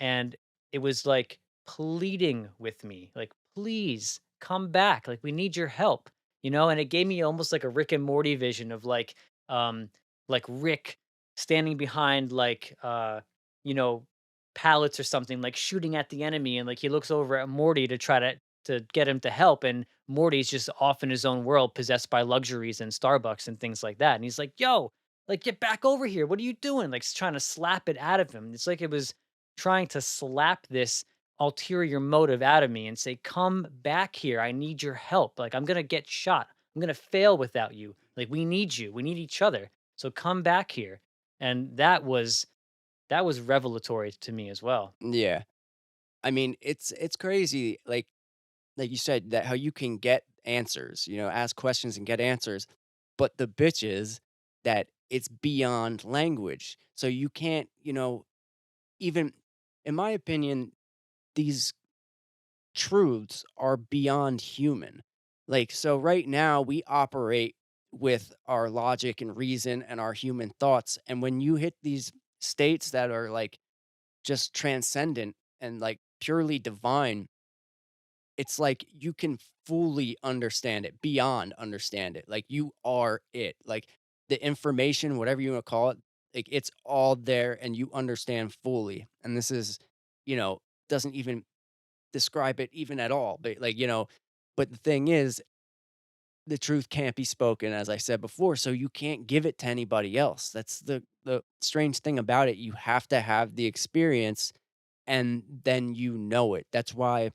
[SPEAKER 1] And it was like pleading with me, like, please come back. Like, we need your help. And it gave me almost like a Rick and Morty vision of um, like Rick standing behind you know, pallets or something, like shooting at the enemy. And like he looks over at Morty to try to get him to help. And Morty's just off in his own world, possessed by luxuries and Starbucks and things like that. And he's like, yo, like, get back over here. What are you doing? Like, trying to slap it out of him. It's like it was trying to slap this ulterior motive out of me and say, "Come back here. I need your help. Like, I'm gonna get shot. I'm gonna fail without you. Like, we need you. We need each other. So come back here." And that was revelatory to me as well.
[SPEAKER 2] Yeah. I mean, it's crazy, like you said, that how you can get answers, ask questions and get answers, but the bitch is that it's beyond language. So you can't, even in my opinion, these truths are beyond human. Like, so right now we operate with our logic and reason and our human thoughts. And when you hit these states that are like just transcendent and like purely divine, it's like you can fully understand it, beyond understand it. Like you are it. Like the information, whatever you want to call it, like it's all there and you understand fully. And this is, you know, doesn't even describe it even at all. But like, but the thing is, the truth can't be spoken, as I said before, so you can't give it to anybody else. That's the strange thing about it. You have to have the experience and then you know it. That's why,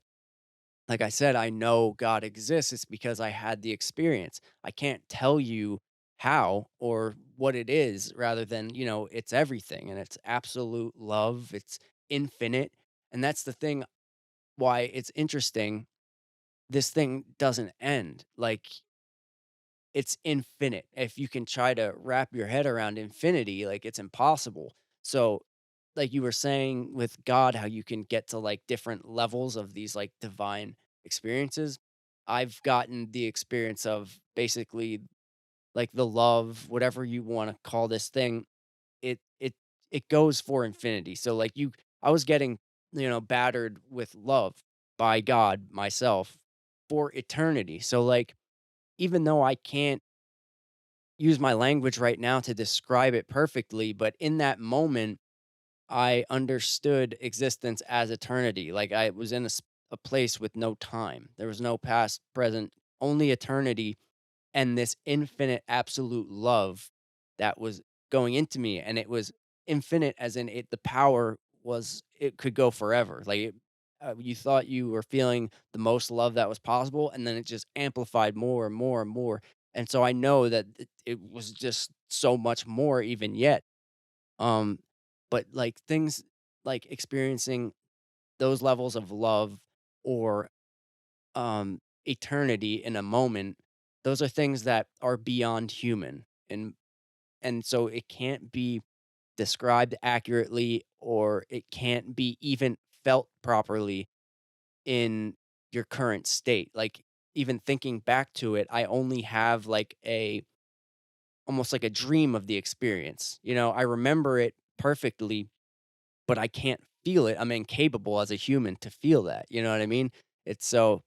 [SPEAKER 2] like I said, I know God exists. It's because I had the experience. I can't tell you how or what it is, rather than, it's everything and it's absolute love. It's infinite. And that's the thing why it's interesting. This thing doesn't end. Like, it's infinite. If you can try to wrap your head around infinity, like, it's impossible. So, like you were saying with God, how you can get to like different levels of these like divine experiences. I've gotten the experience of basically like the love, whatever you want to call this thing, it it it goes for infinity. So like I was getting, battered with love by God myself for eternity. So like, even though I can't use my language right now to describe it perfectly, but in that moment, I understood existence as eternity. Like, I was in a place with no time. There was no past, present, only eternity, and this infinite, absolute love that was going into me. And it was infinite, as in it, the power was, it could go forever. Like, you thought you were feeling the most love that was possible, and then it just amplified more and more and more. And so I know that it was just so much more even yet. Um, but like things like experiencing those levels of love or eternity in a moment, those are things that are beyond human. And so it can't be described accurately, or it can't be even felt properly in your current state. Like, even thinking back to it, I only have like a almost like a dream of the experience. I remember it perfectly, but I can't feel it. I'm incapable as a human to feel that. You know what I mean? It's so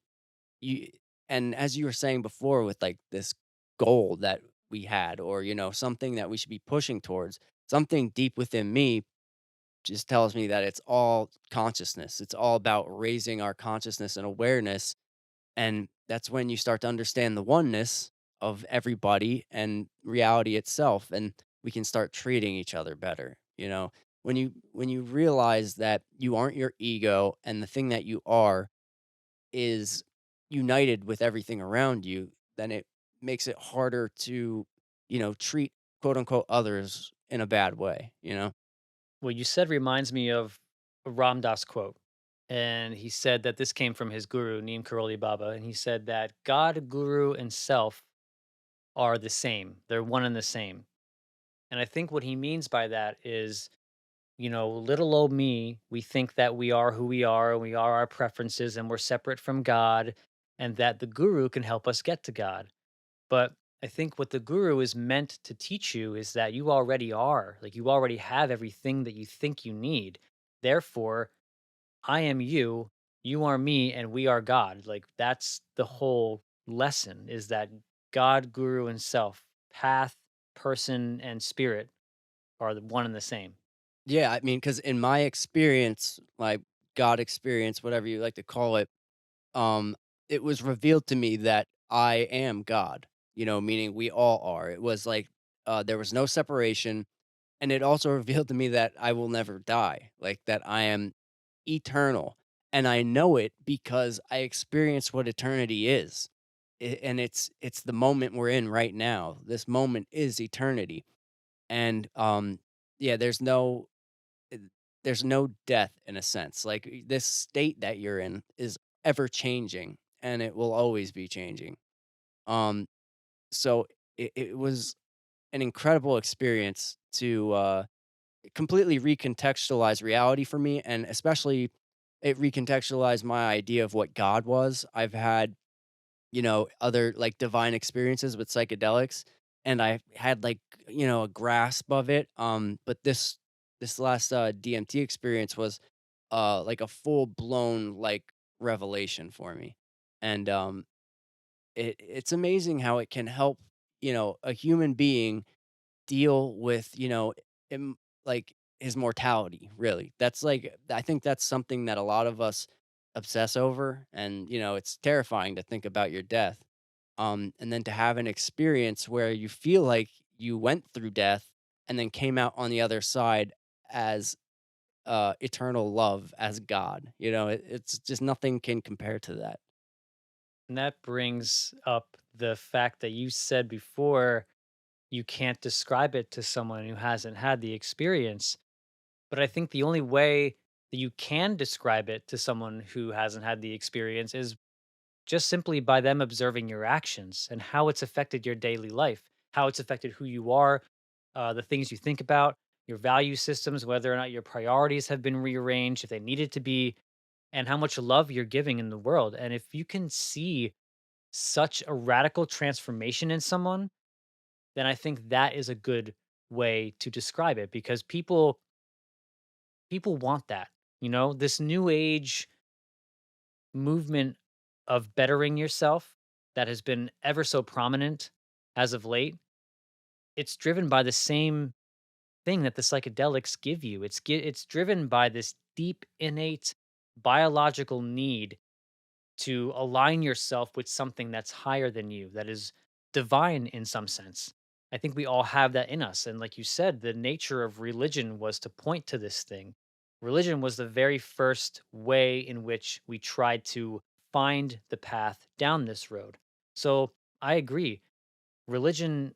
[SPEAKER 2] you and as you were saying before with like this goal that we had, or something that we should be pushing towards, something deep within me just tells me that it's all consciousness. It's all about raising our consciousness and awareness, and that's when you start to understand the oneness of everybody and reality itself, and we can start treating each other better. When you realize that you aren't your ego, and the thing that you are is united with everything around you, then it makes it harder to, treat quote unquote others in a bad way.
[SPEAKER 1] What you said reminds me of a Ram Dass quote. And he said that this came from his guru, Neem Karoli Baba. And he said that God, guru, and self are the same. They're one and the same. And I think what he means by that is, little old me, we think that we are who we are, and we are our preferences, and we're separate from God, and that the guru can help us get to God. But I think what the guru is meant to teach you is that you already are, like you already have everything that you think you need. Therefore, I am you, you are me, and we are God. Like that's the whole lesson is that God, guru, and self, path, person, and spirit are the one and the same.
[SPEAKER 2] Yeah, I mean, because in my experience, like God experience, whatever you like to call it, um, it was revealed to me that I am God, meaning we all are. It was like, there was no separation. And it also revealed to me that I will never die, like that I am eternal. And I know it because I experienced what eternity is. And it's the moment we're in right now. This moment is eternity. And yeah, uh, there's no death in a sense. Like, this state that you're in is ever changing, and it will always be changing. Um so it was an incredible experience to completely recontextualize reality for me, and especially it recontextualized my idea of what God was. I've had, other like divine experiences with psychedelics, and I had like, a grasp of it. But this last DMT experience was like a full blown like revelation for me. And it's amazing how it can help, a human being deal with, like his mortality, really. That's like I think that's something that a lot of us obsess over, and, it's terrifying to think about your death. And then to have an experience where you feel like you went through death and then came out on the other side as, eternal love, as God, it's just nothing can compare to that.
[SPEAKER 1] And that brings up the fact that you said before you can't describe it to someone who hasn't had the experience. But I think the only way that you can describe it to someone who hasn't had the experience is just simply by them observing your actions and how it's affected your daily life, how it's affected who you are, the things you think about, your value systems, whether or not your priorities have been rearranged, if they needed to be, and how much love you're giving in the world. And if you can see such a radical transformation in someone, then I think that is a good way to describe it because people want that. This new age movement of bettering yourself that has been ever so prominent as of late, it's driven by the same thing that the psychedelics give you. It's driven by this deep innate biological need to align yourself with something that's higher than you, that is divine in some sense. I think we all have that in us. And like you said, the nature of religion was to point to this thing. Religion was the very first way in which we tried to find the path down this road. So I agree. Religion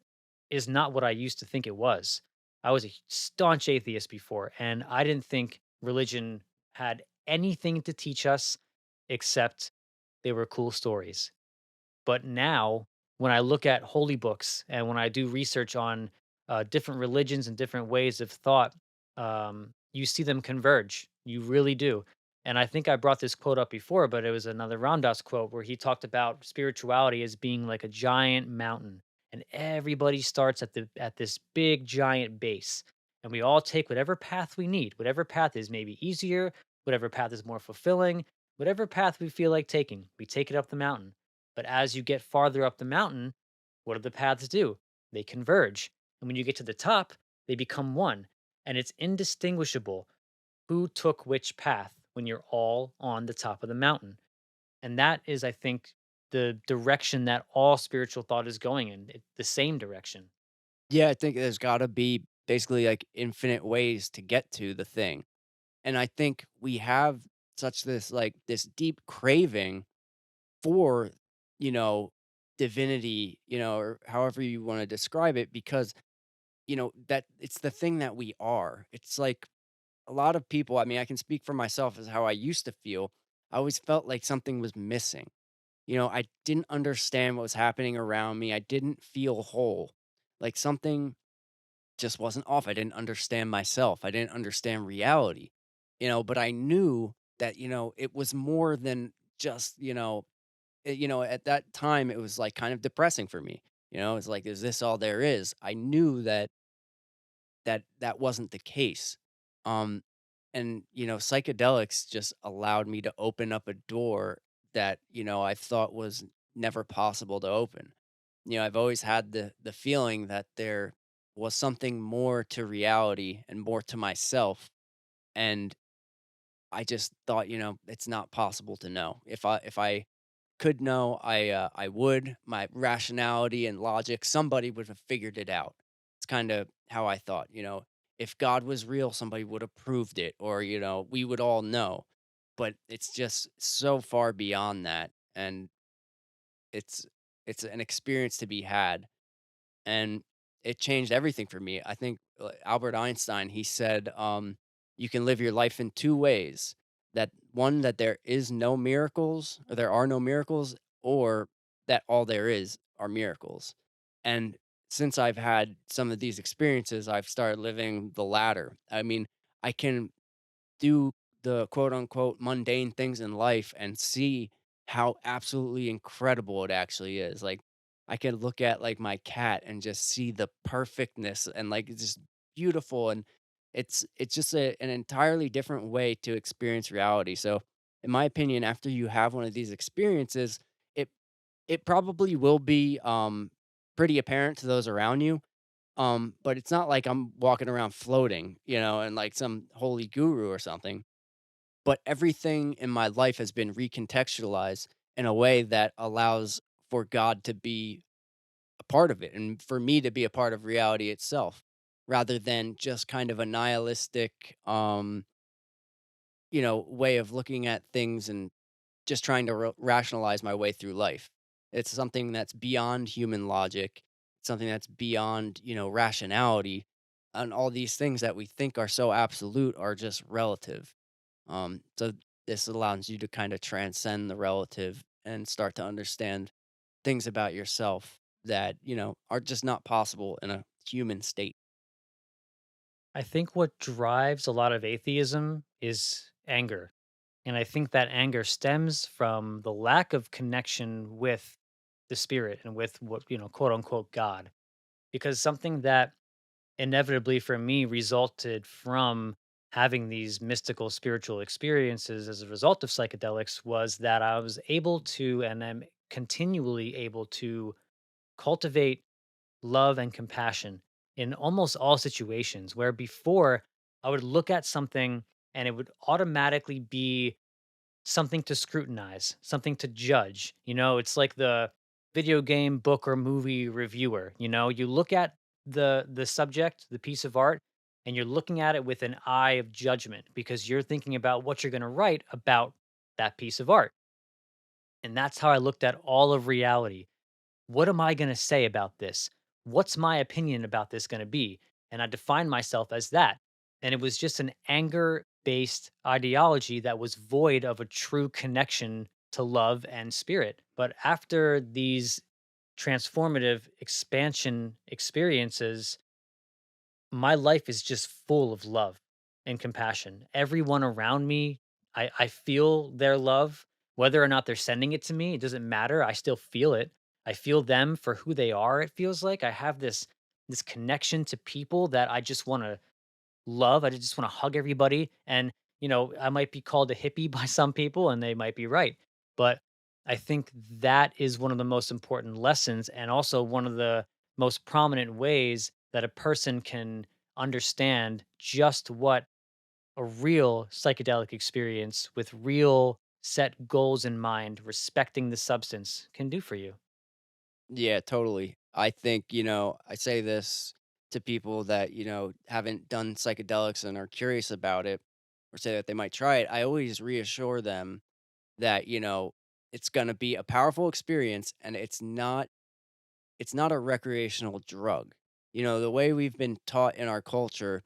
[SPEAKER 1] is not what I used to think it was. I was a staunch atheist before, and I didn't think religion had anything to teach us except they were cool stories. But now, when I look at holy books and when I do research on different religions and different ways of thought, you see them converge. You really do. And I think I brought this quote up before, but it was another Ramdas quote where he talked about spirituality as being like a giant mountain, and everybody starts at this big giant base, and we all take whatever path we need, whatever path is maybe easier, whatever path is more fulfilling, whatever path we feel like taking. We take it up the mountain, but as you get farther up the mountain, what do the paths do? They converge. And when you get to the top, they become one. And it's indistinguishable who took which path when you're all on the top of the mountain. And that is, I think, the direction that all spiritual thought is going in, the same direction.
[SPEAKER 2] Yeah, I think there's gotta be basically, like, infinite ways to get to the thing, and I think we have such this deep craving for, you know, divinity, or however you wanna describe it because, that it's the thing that we are. It's like a lot of people, I mean, I can speak for myself as how I used to feel. I always felt like something was missing. I didn't understand what was happening around me. I didn't feel whole. Like something just wasn't off. I didn't understand myself. I didn't understand reality. But I knew that, it was more than just, at that time it was like kind of depressing for me. It's like, is this all there is? I knew that wasn't the case. Um, and psychedelics just allowed me to open up a door that I thought was never possible to open. I've always had the feeling that there was something more to reality and more to myself, and I just thought, it's not possible to know. If I could know, I would. My rationality and logic, somebody would have figured it out. It's kind of how I thought, if God was real, somebody would have proved it, or we would all know. But it's just so far beyond that, and it's it's an experience to be had, and it changed everything for me. I think Albert Einstein, he said, you can live your life in two ways. That one, that there is no miracles, or there are no miracles, or that all there is are miracles. And since I've had some of these experiences, I've started living the latter. I mean, I can do the quote unquote mundane things in life and see how absolutely incredible it actually is. Like I can look at like my cat and just see the perfectness and like it's just beautiful, and it's just an entirely different way to experience reality. So in my opinion, after you have one of these experiences, it it probably will be pretty apparent to those around you, But it's not like I'm walking around floating, and like some holy guru or something. But everything in my life has been recontextualized in a way that allows for God to be a part of it and for me to be a part of reality itself rather than just kind of a nihilistic way of looking at things and just trying to rationalize my way through life. It's something that's beyond human logic, something that's beyond, rationality. And all these things that we think are so absolute are just relative. So this allows you to kind of transcend the relative and start to understand things about yourself that, are just not possible in a human state.
[SPEAKER 1] I think what drives a lot of atheism is anger. And I think that anger stems from the lack of connection with the spirit and with what, quote unquote, God. Because something that inevitably for me resulted from having these mystical spiritual experiences as a result of psychedelics was that I was able to and am continually able to cultivate love and compassion in almost all situations where before I would look at something and it would automatically be something to scrutinize, something to judge. It's like the video game, book, or movie reviewer. You look at the subject, the piece of art, and you're looking at it with an eye of judgment because you're thinking about what you're going to write about that piece of art. And that's how I looked at all of reality. What am I going to say about this? What's my opinion about this going to be? And I defined myself as that. And it was just an anger based ideology that was void of a true connection to love and spirit. But after these transformative expansion experiences, my life is just full of love and compassion. Everyone around me, I feel their love, whether or not they're sending it to me, it doesn't matter. I still feel it. I feel them for who they are. It feels like I have this connection to people that I just want to love. I just want to hug everybody. And, I might be called a hippie by some people and they might be right. But I think that is one of the most important lessons and also one of the most prominent ways that a person can understand just what a real psychedelic experience with real set goals in mind, respecting the substance can do for you.
[SPEAKER 2] Yeah, totally. I think, I say this to people that, haven't done psychedelics and are curious about it or say that they might try it. I always reassure them that, it's going to be a powerful experience and it's not a recreational drug. The way we've been taught in our culture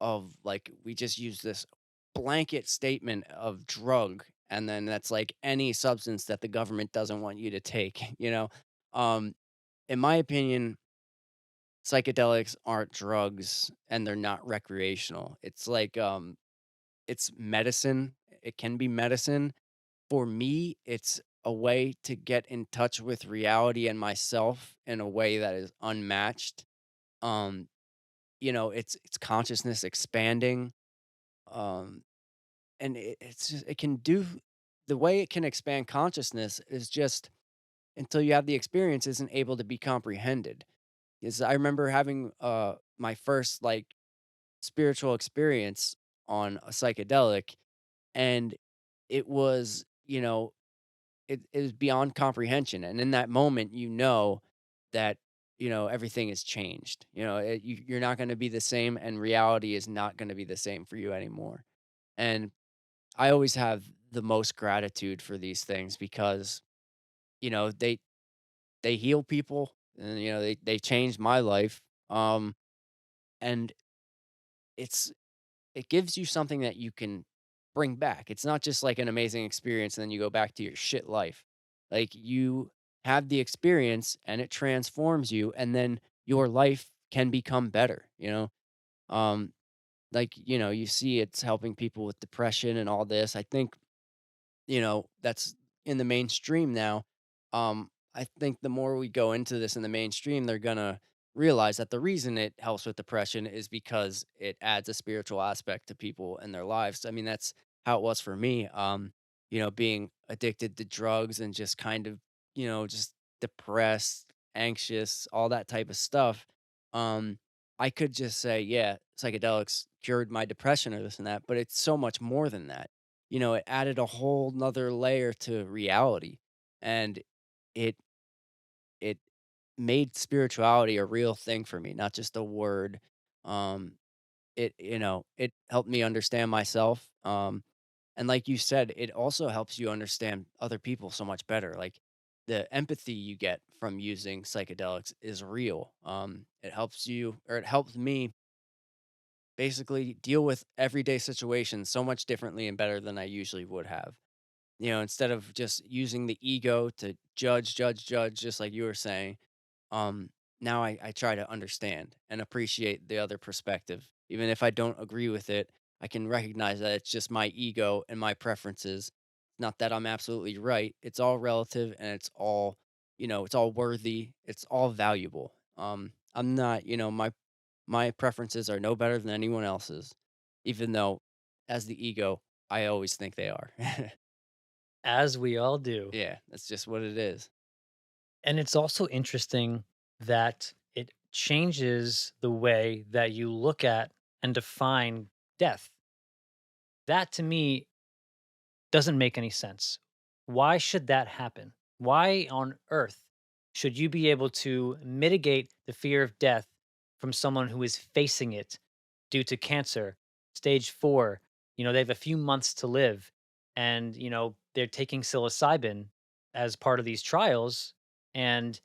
[SPEAKER 2] of like we just use this blanket statement of drug and then that's like any substance that the government doesn't want you to take, Um in my opinion, psychedelics aren't drugs and they're not recreational. It's like it's medicine. It can be medicine. For me, it's a way to get in touch with reality and myself in a way that is unmatched. Um, it's consciousness expanding. Um, and it's just it can do the way it can expand consciousness is just until you have the experience isn't able to be comprehended. Is I remember having my first like spiritual experience on a psychedelic and it was, it was beyond comprehension. And in that moment, that, everything has changed. You're not going to be the same and reality is not going to be the same for you anymore. And I always have the most gratitude for these things because, you know, they they heal people and they changed my life. And it's it gives you something that you can bring back. It's not just like an amazing experience and then you go back to your shit life. Like you have the experience and it transforms you and then your life can become better, Um like, you see it's helping people with depression and all this. I think that's in the mainstream now. I think the more we go into this in the mainstream, they're gonna realize that the reason it helps with depression is because it adds a spiritual aspect to people and their lives. I mean, that's how it was for me. Being addicted to drugs and just kind of, just depressed, anxious, all that type of stuff. um, I could just say, yeah, psychedelics cured my depression or this and that, but it's so much more than that. You know, it added a whole nother layer to reality, and it it made spirituality a real thing for me, not just a word. Um, it helped me understand myself. And like you said, it also helps you understand other people so much better. Like the empathy you get from using psychedelics is real. It helps you, or it helped me basically deal with everyday situations so much differently and better than I usually would have. You know, instead of just using the ego to judge, just like you were saying, um, now I try to understand and appreciate the other perspective. Even if I don't agree with it, I can recognize that it's just my ego and my preferences. Not that I'm absolutely right. It's all relative and it's all, it's all worthy. It's all valuable. I'm not, my preferences are no better than anyone else's, even though as the ego, I always think they are.
[SPEAKER 1] As we all do.
[SPEAKER 2] Yeah, that's just what it is.
[SPEAKER 1] And it's also interesting that it changes the way that you look at and define death. That to me doesn't make any sense. Why should that happen? Why on earth should you be able to mitigate the fear of death from someone who is facing it due to cancer, stage 4? You know, they have a few months to live and, they're taking psilocybin as part of these trials and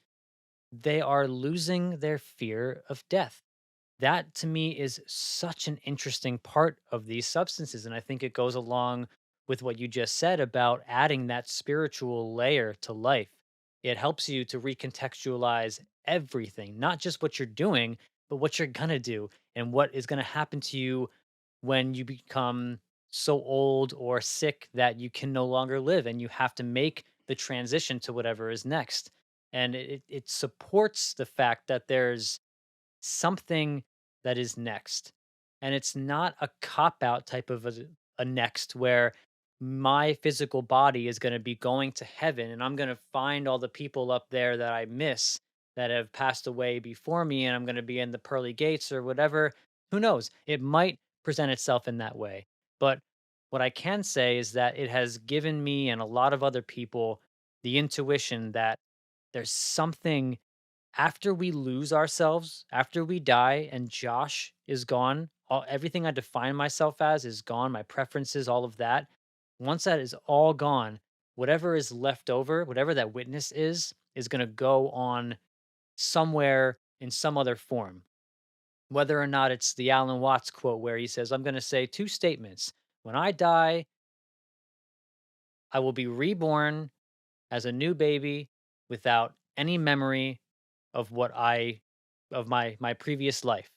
[SPEAKER 1] they are losing their fear of death. That to me is such an interesting part of these substances. And I think it goes along with what you just said about adding that spiritual layer to life. It helps you to recontextualize everything, not just what you're doing, but what you're going to do and what is going to happen to you when you become so old or sick that you can no longer live and you have to make the transition to whatever is next. And it supports the fact that there's something that is next. And it's not a cop out type of a next where my physical body is going to be going to heaven and I'm going to find all the people up there that I miss that have passed away before me and I'm going to be in the pearly gates or whatever. Who knows? It might present itself in that way. But what I can say is that it has given me and a lot of other people the intuition that there's something after we lose ourselves, after we die and Josh is gone, everything I define myself as is gone, my preferences, all of that. Once that is all gone, whatever is left over, whatever that witness is going to go on somewhere in some other form. Whether or not it's the Alan Watts quote where he says, I'm going to say two statements. When I die, I will be reborn as a new baby without any memory of my previous life.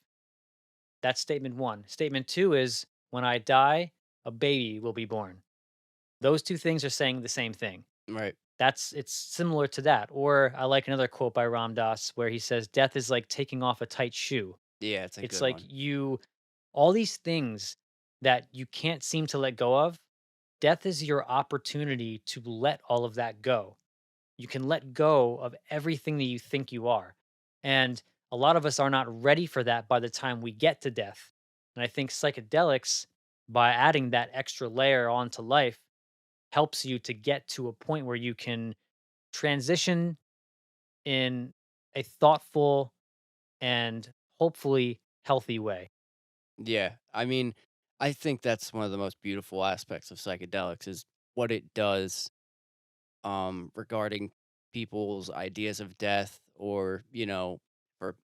[SPEAKER 1] That's statement 1. Statement 2 is when I die, a baby will be born. Those two things are saying the same thing.
[SPEAKER 2] Right.
[SPEAKER 1] It's similar to that. Or I like another quote by Ram Dass where he says death is like taking off a tight shoe.
[SPEAKER 2] Yeah, it's a
[SPEAKER 1] It's
[SPEAKER 2] good
[SPEAKER 1] like
[SPEAKER 2] one.
[SPEAKER 1] all these things that you can't seem to let go of, death is your opportunity to let all of that go. You can let go of everything that you think you are. And a lot of us are not ready for that by the time we get to death. And I think psychedelics, by adding that extra layer onto life, helps you to get to a point where you can transition in a thoughtful and hopefully healthy way.
[SPEAKER 2] Yeah. I mean, I think that's one of the most beautiful aspects of psychedelics is what it does regarding people's ideas of death or, for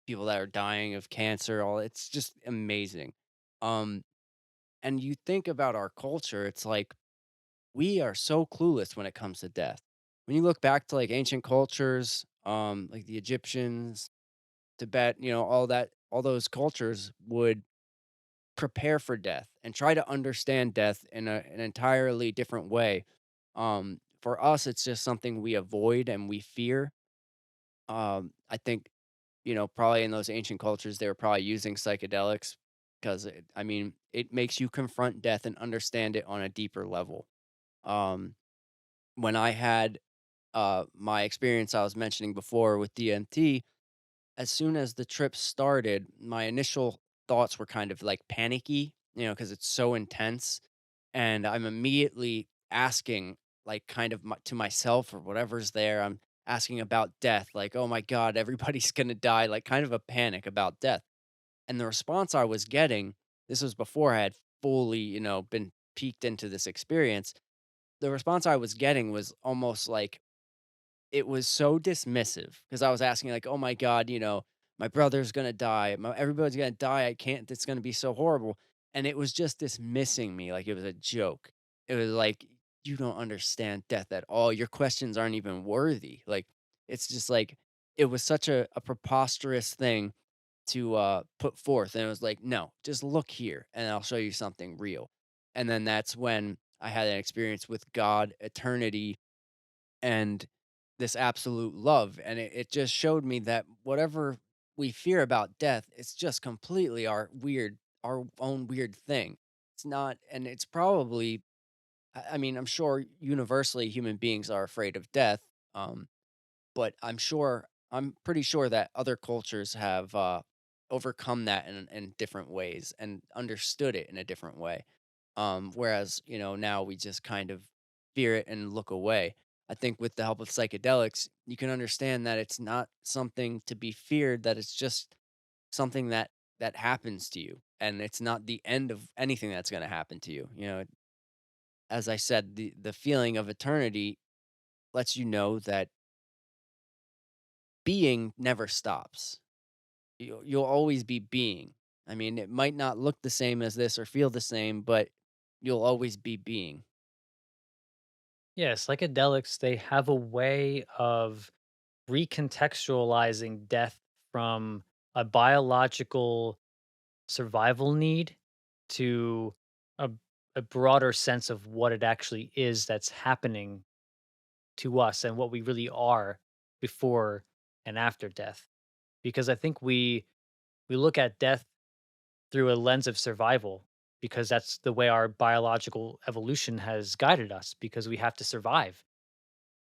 [SPEAKER 2] people that are dying of cancer, all it's just amazing. Um and you think about our culture, it's like we are so clueless when it comes to death. When you look back to like ancient cultures, like the Egyptians, Tibet, all those cultures would prepare for death and try to understand death in an entirely different way. For us, it's just something we avoid and we fear. I think, probably in those ancient cultures, they were probably using psychedelics because, I mean, it makes you confront death and understand it on a deeper level. Um, when I had my experience I was mentioning before with DMT, as soon as the trip started, my initial thoughts were kind of like panicky, because it's so intense. And I'm immediately asking, like, kind of to myself or whatever's there. I'm asking about death, like, oh my God, everybody's going to die, like, kind of a panic about death. And the response I was getting, this was before I had fully, been peeked into this experience. The response I was getting was almost like, it was so dismissive because I was asking like, "Oh my god, my brother's gonna die. Everybody's gonna die. I can't. It's gonna be so horrible." And it was just dismissing me like it was a joke. It was like, "You don't understand death at all. Your questions aren't even worthy." Like, it's just like it was such a preposterous thing to put forth, and it was like, "No, just look here, and I'll show you something real." And then that's when I had an experience with God, eternity, and this absolute love, and it just showed me that whatever we fear about death, it's just completely our own weird thing. It's not, and it's probably, I mean, I'm sure universally human beings are afraid of death, um, but I'm pretty sure that other cultures have, overcome that in different ways and understood it in a different way. Whereas, now we just kind of fear it and look away. I think with the help of psychedelics, you can understand that it's not something to be feared, that it's just something that happens to you, and it's not the end of anything that's gonna happen to you. As I said, the feeling of eternity lets you know that being never stops. You'll always be being. I mean, it might not look the same as this or feel the same, but you'll always be being.
[SPEAKER 1] Yeah, psychedelics, they have a way of recontextualizing death from a biological survival need to a, a broader sense of what it actually is that's happening to us and what we really are before and after death. Because I think we look at death through a lens of survival because that's the way our biological evolution has guided us because we have to survive.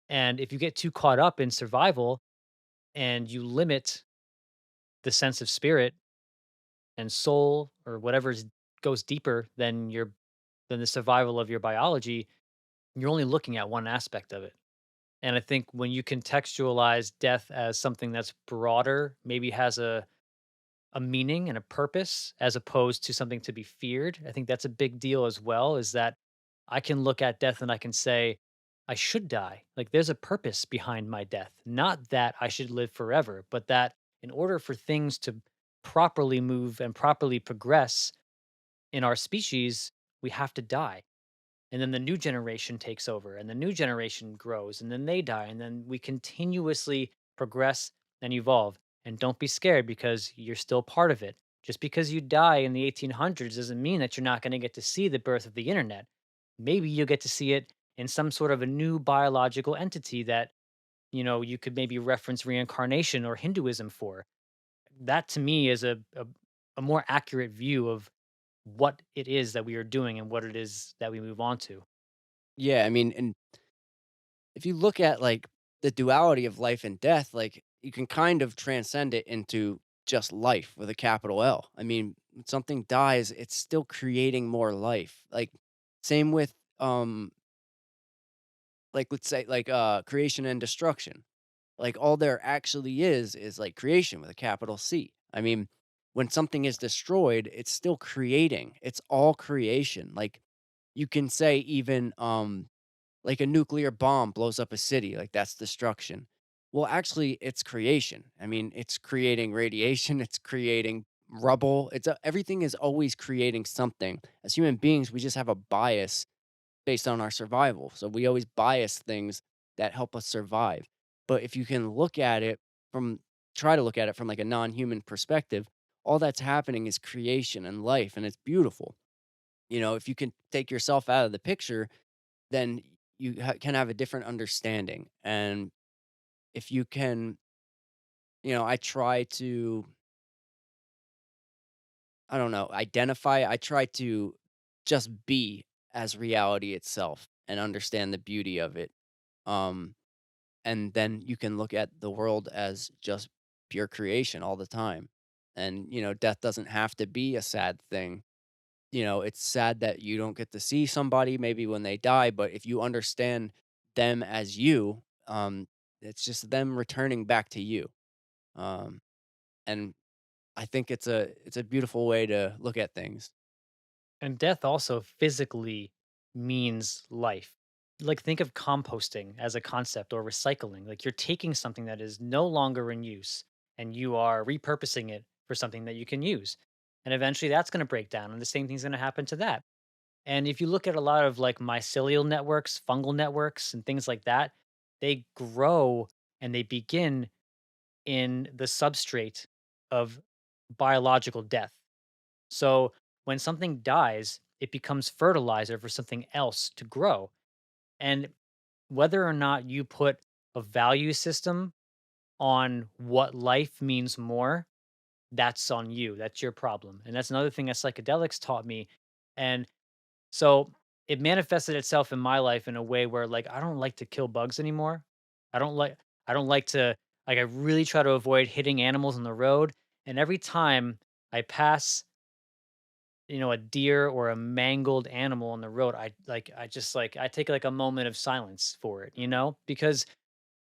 [SPEAKER 1] And if you get too caught up in survival and you limit the sense of spirit and soul or whatever goes deeper than the survival of your biology, you're only looking at one aspect of it. And I think when you contextualize death as something that's broader, maybe has a meaning and a purpose as opposed to something to be feared. I think that's a big deal as well, is that I can look at death and I can say, I should die. Like there's a purpose behind my death. Not that I should live forever, but that in order for things to properly move and properly progress in our species, we have to die, and then the new generation takes over and the new generation grows and then they die and then we continuously progress and evolve. And don't be scared because you're still part of it. Just because you die in the 1800s doesn't mean that you're not going to get to see the birth of the internet. Maybe you'll get to see it in some sort of a new biological entity that, you could maybe reference reincarnation or Hinduism for. That to me is a more accurate view of what it is that we are doing and what it is that we move on to.
[SPEAKER 2] Yeah, I mean, and if you look at like the duality of life and death, like you can kind of transcend it into just life with a capital L. I mean, when something dies, it's still creating more life. Like same with like let's say like creation and destruction. Like all there actually is like creation with a capital C. I mean, when something is destroyed, it's still creating. It's all creation. Like you can say even like a nuclear bomb blows up a city, like that's destruction. Well, actually, it's creation. I mean, it's creating radiation, it's creating rubble. Everything is always creating something. As human beings, we just have a bias based on our survival. So we always bias things that help us survive. But if you can from, try to look at it from like a non human perspective, all that's happening is creation and life, and it's beautiful. If you can take yourself out of the picture, then you can have a different understanding. And if you can, I try to, I don't know, I try to just be as reality itself and understand the beauty of it. Um, and then you can look at the world as just pure creation all the time. And, death doesn't have to be a sad thing. It's sad that you don't get to see somebody maybe when they die, but if you understand them as you, it's just them returning back to you. Um, and I think it's a beautiful way to look at things.
[SPEAKER 1] And death also physically means life. Like, think of composting as a concept or recycling. Like, you're taking something that is no longer in use and you are repurposing it for something that you can use. And eventually that's going to break down and the same thing's going to happen to that. And if you look at a lot of like mycelial networks, fungal networks, and things like that, they grow and they begin in the substrate of biological death. So when something dies, it becomes fertilizer for something else to grow. And whether or not you put a value system on what life means more, that's on you. That's your problem. And that's another thing that psychedelics taught me. And so it manifested itself in my life in a way where like I don't like to kill bugs anymore. I don't like I don't like to like I really try to avoid hitting animals on the road. And every time I pass, a deer or a mangled animal on the road, I just like I take like a moment of silence for it, because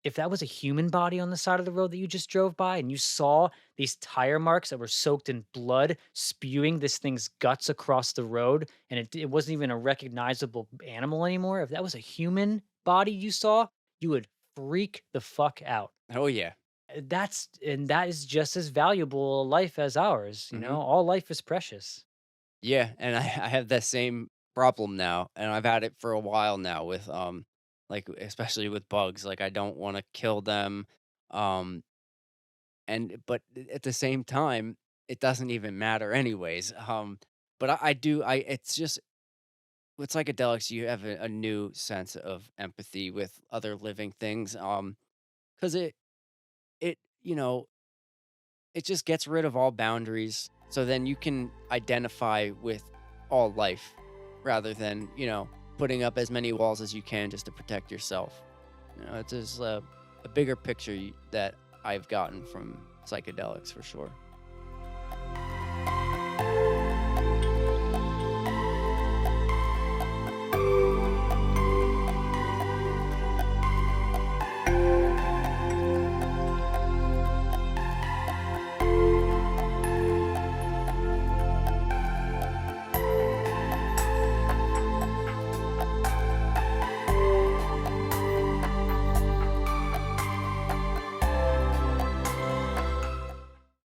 [SPEAKER 1] if that was a human body on the side of the road that you just drove by and you saw these tire marks that were soaked in blood spewing this thing's guts across the road and it wasn't even a recognizable animal anymore, if that was a human body you saw, you would freak the fuck out.
[SPEAKER 2] Oh yeah.
[SPEAKER 1] That is just as valuable a life as ours,
[SPEAKER 2] Hmm.
[SPEAKER 1] all life is precious.
[SPEAKER 2] Yeah, and I have that same problem now, and I've had it for a while now with like especially with bugs. Like I don't want to kill them. Um but at the same time, it doesn't even matter anyways. But I do I it's just with psychedelics you have a new sense of empathy with other living things. Cuz it it just gets rid of all boundaries. So then you can identify with all life rather than, putting up as many walls as you can just to protect yourself. It's just a bigger picture that I've gotten from psychedelics for sure.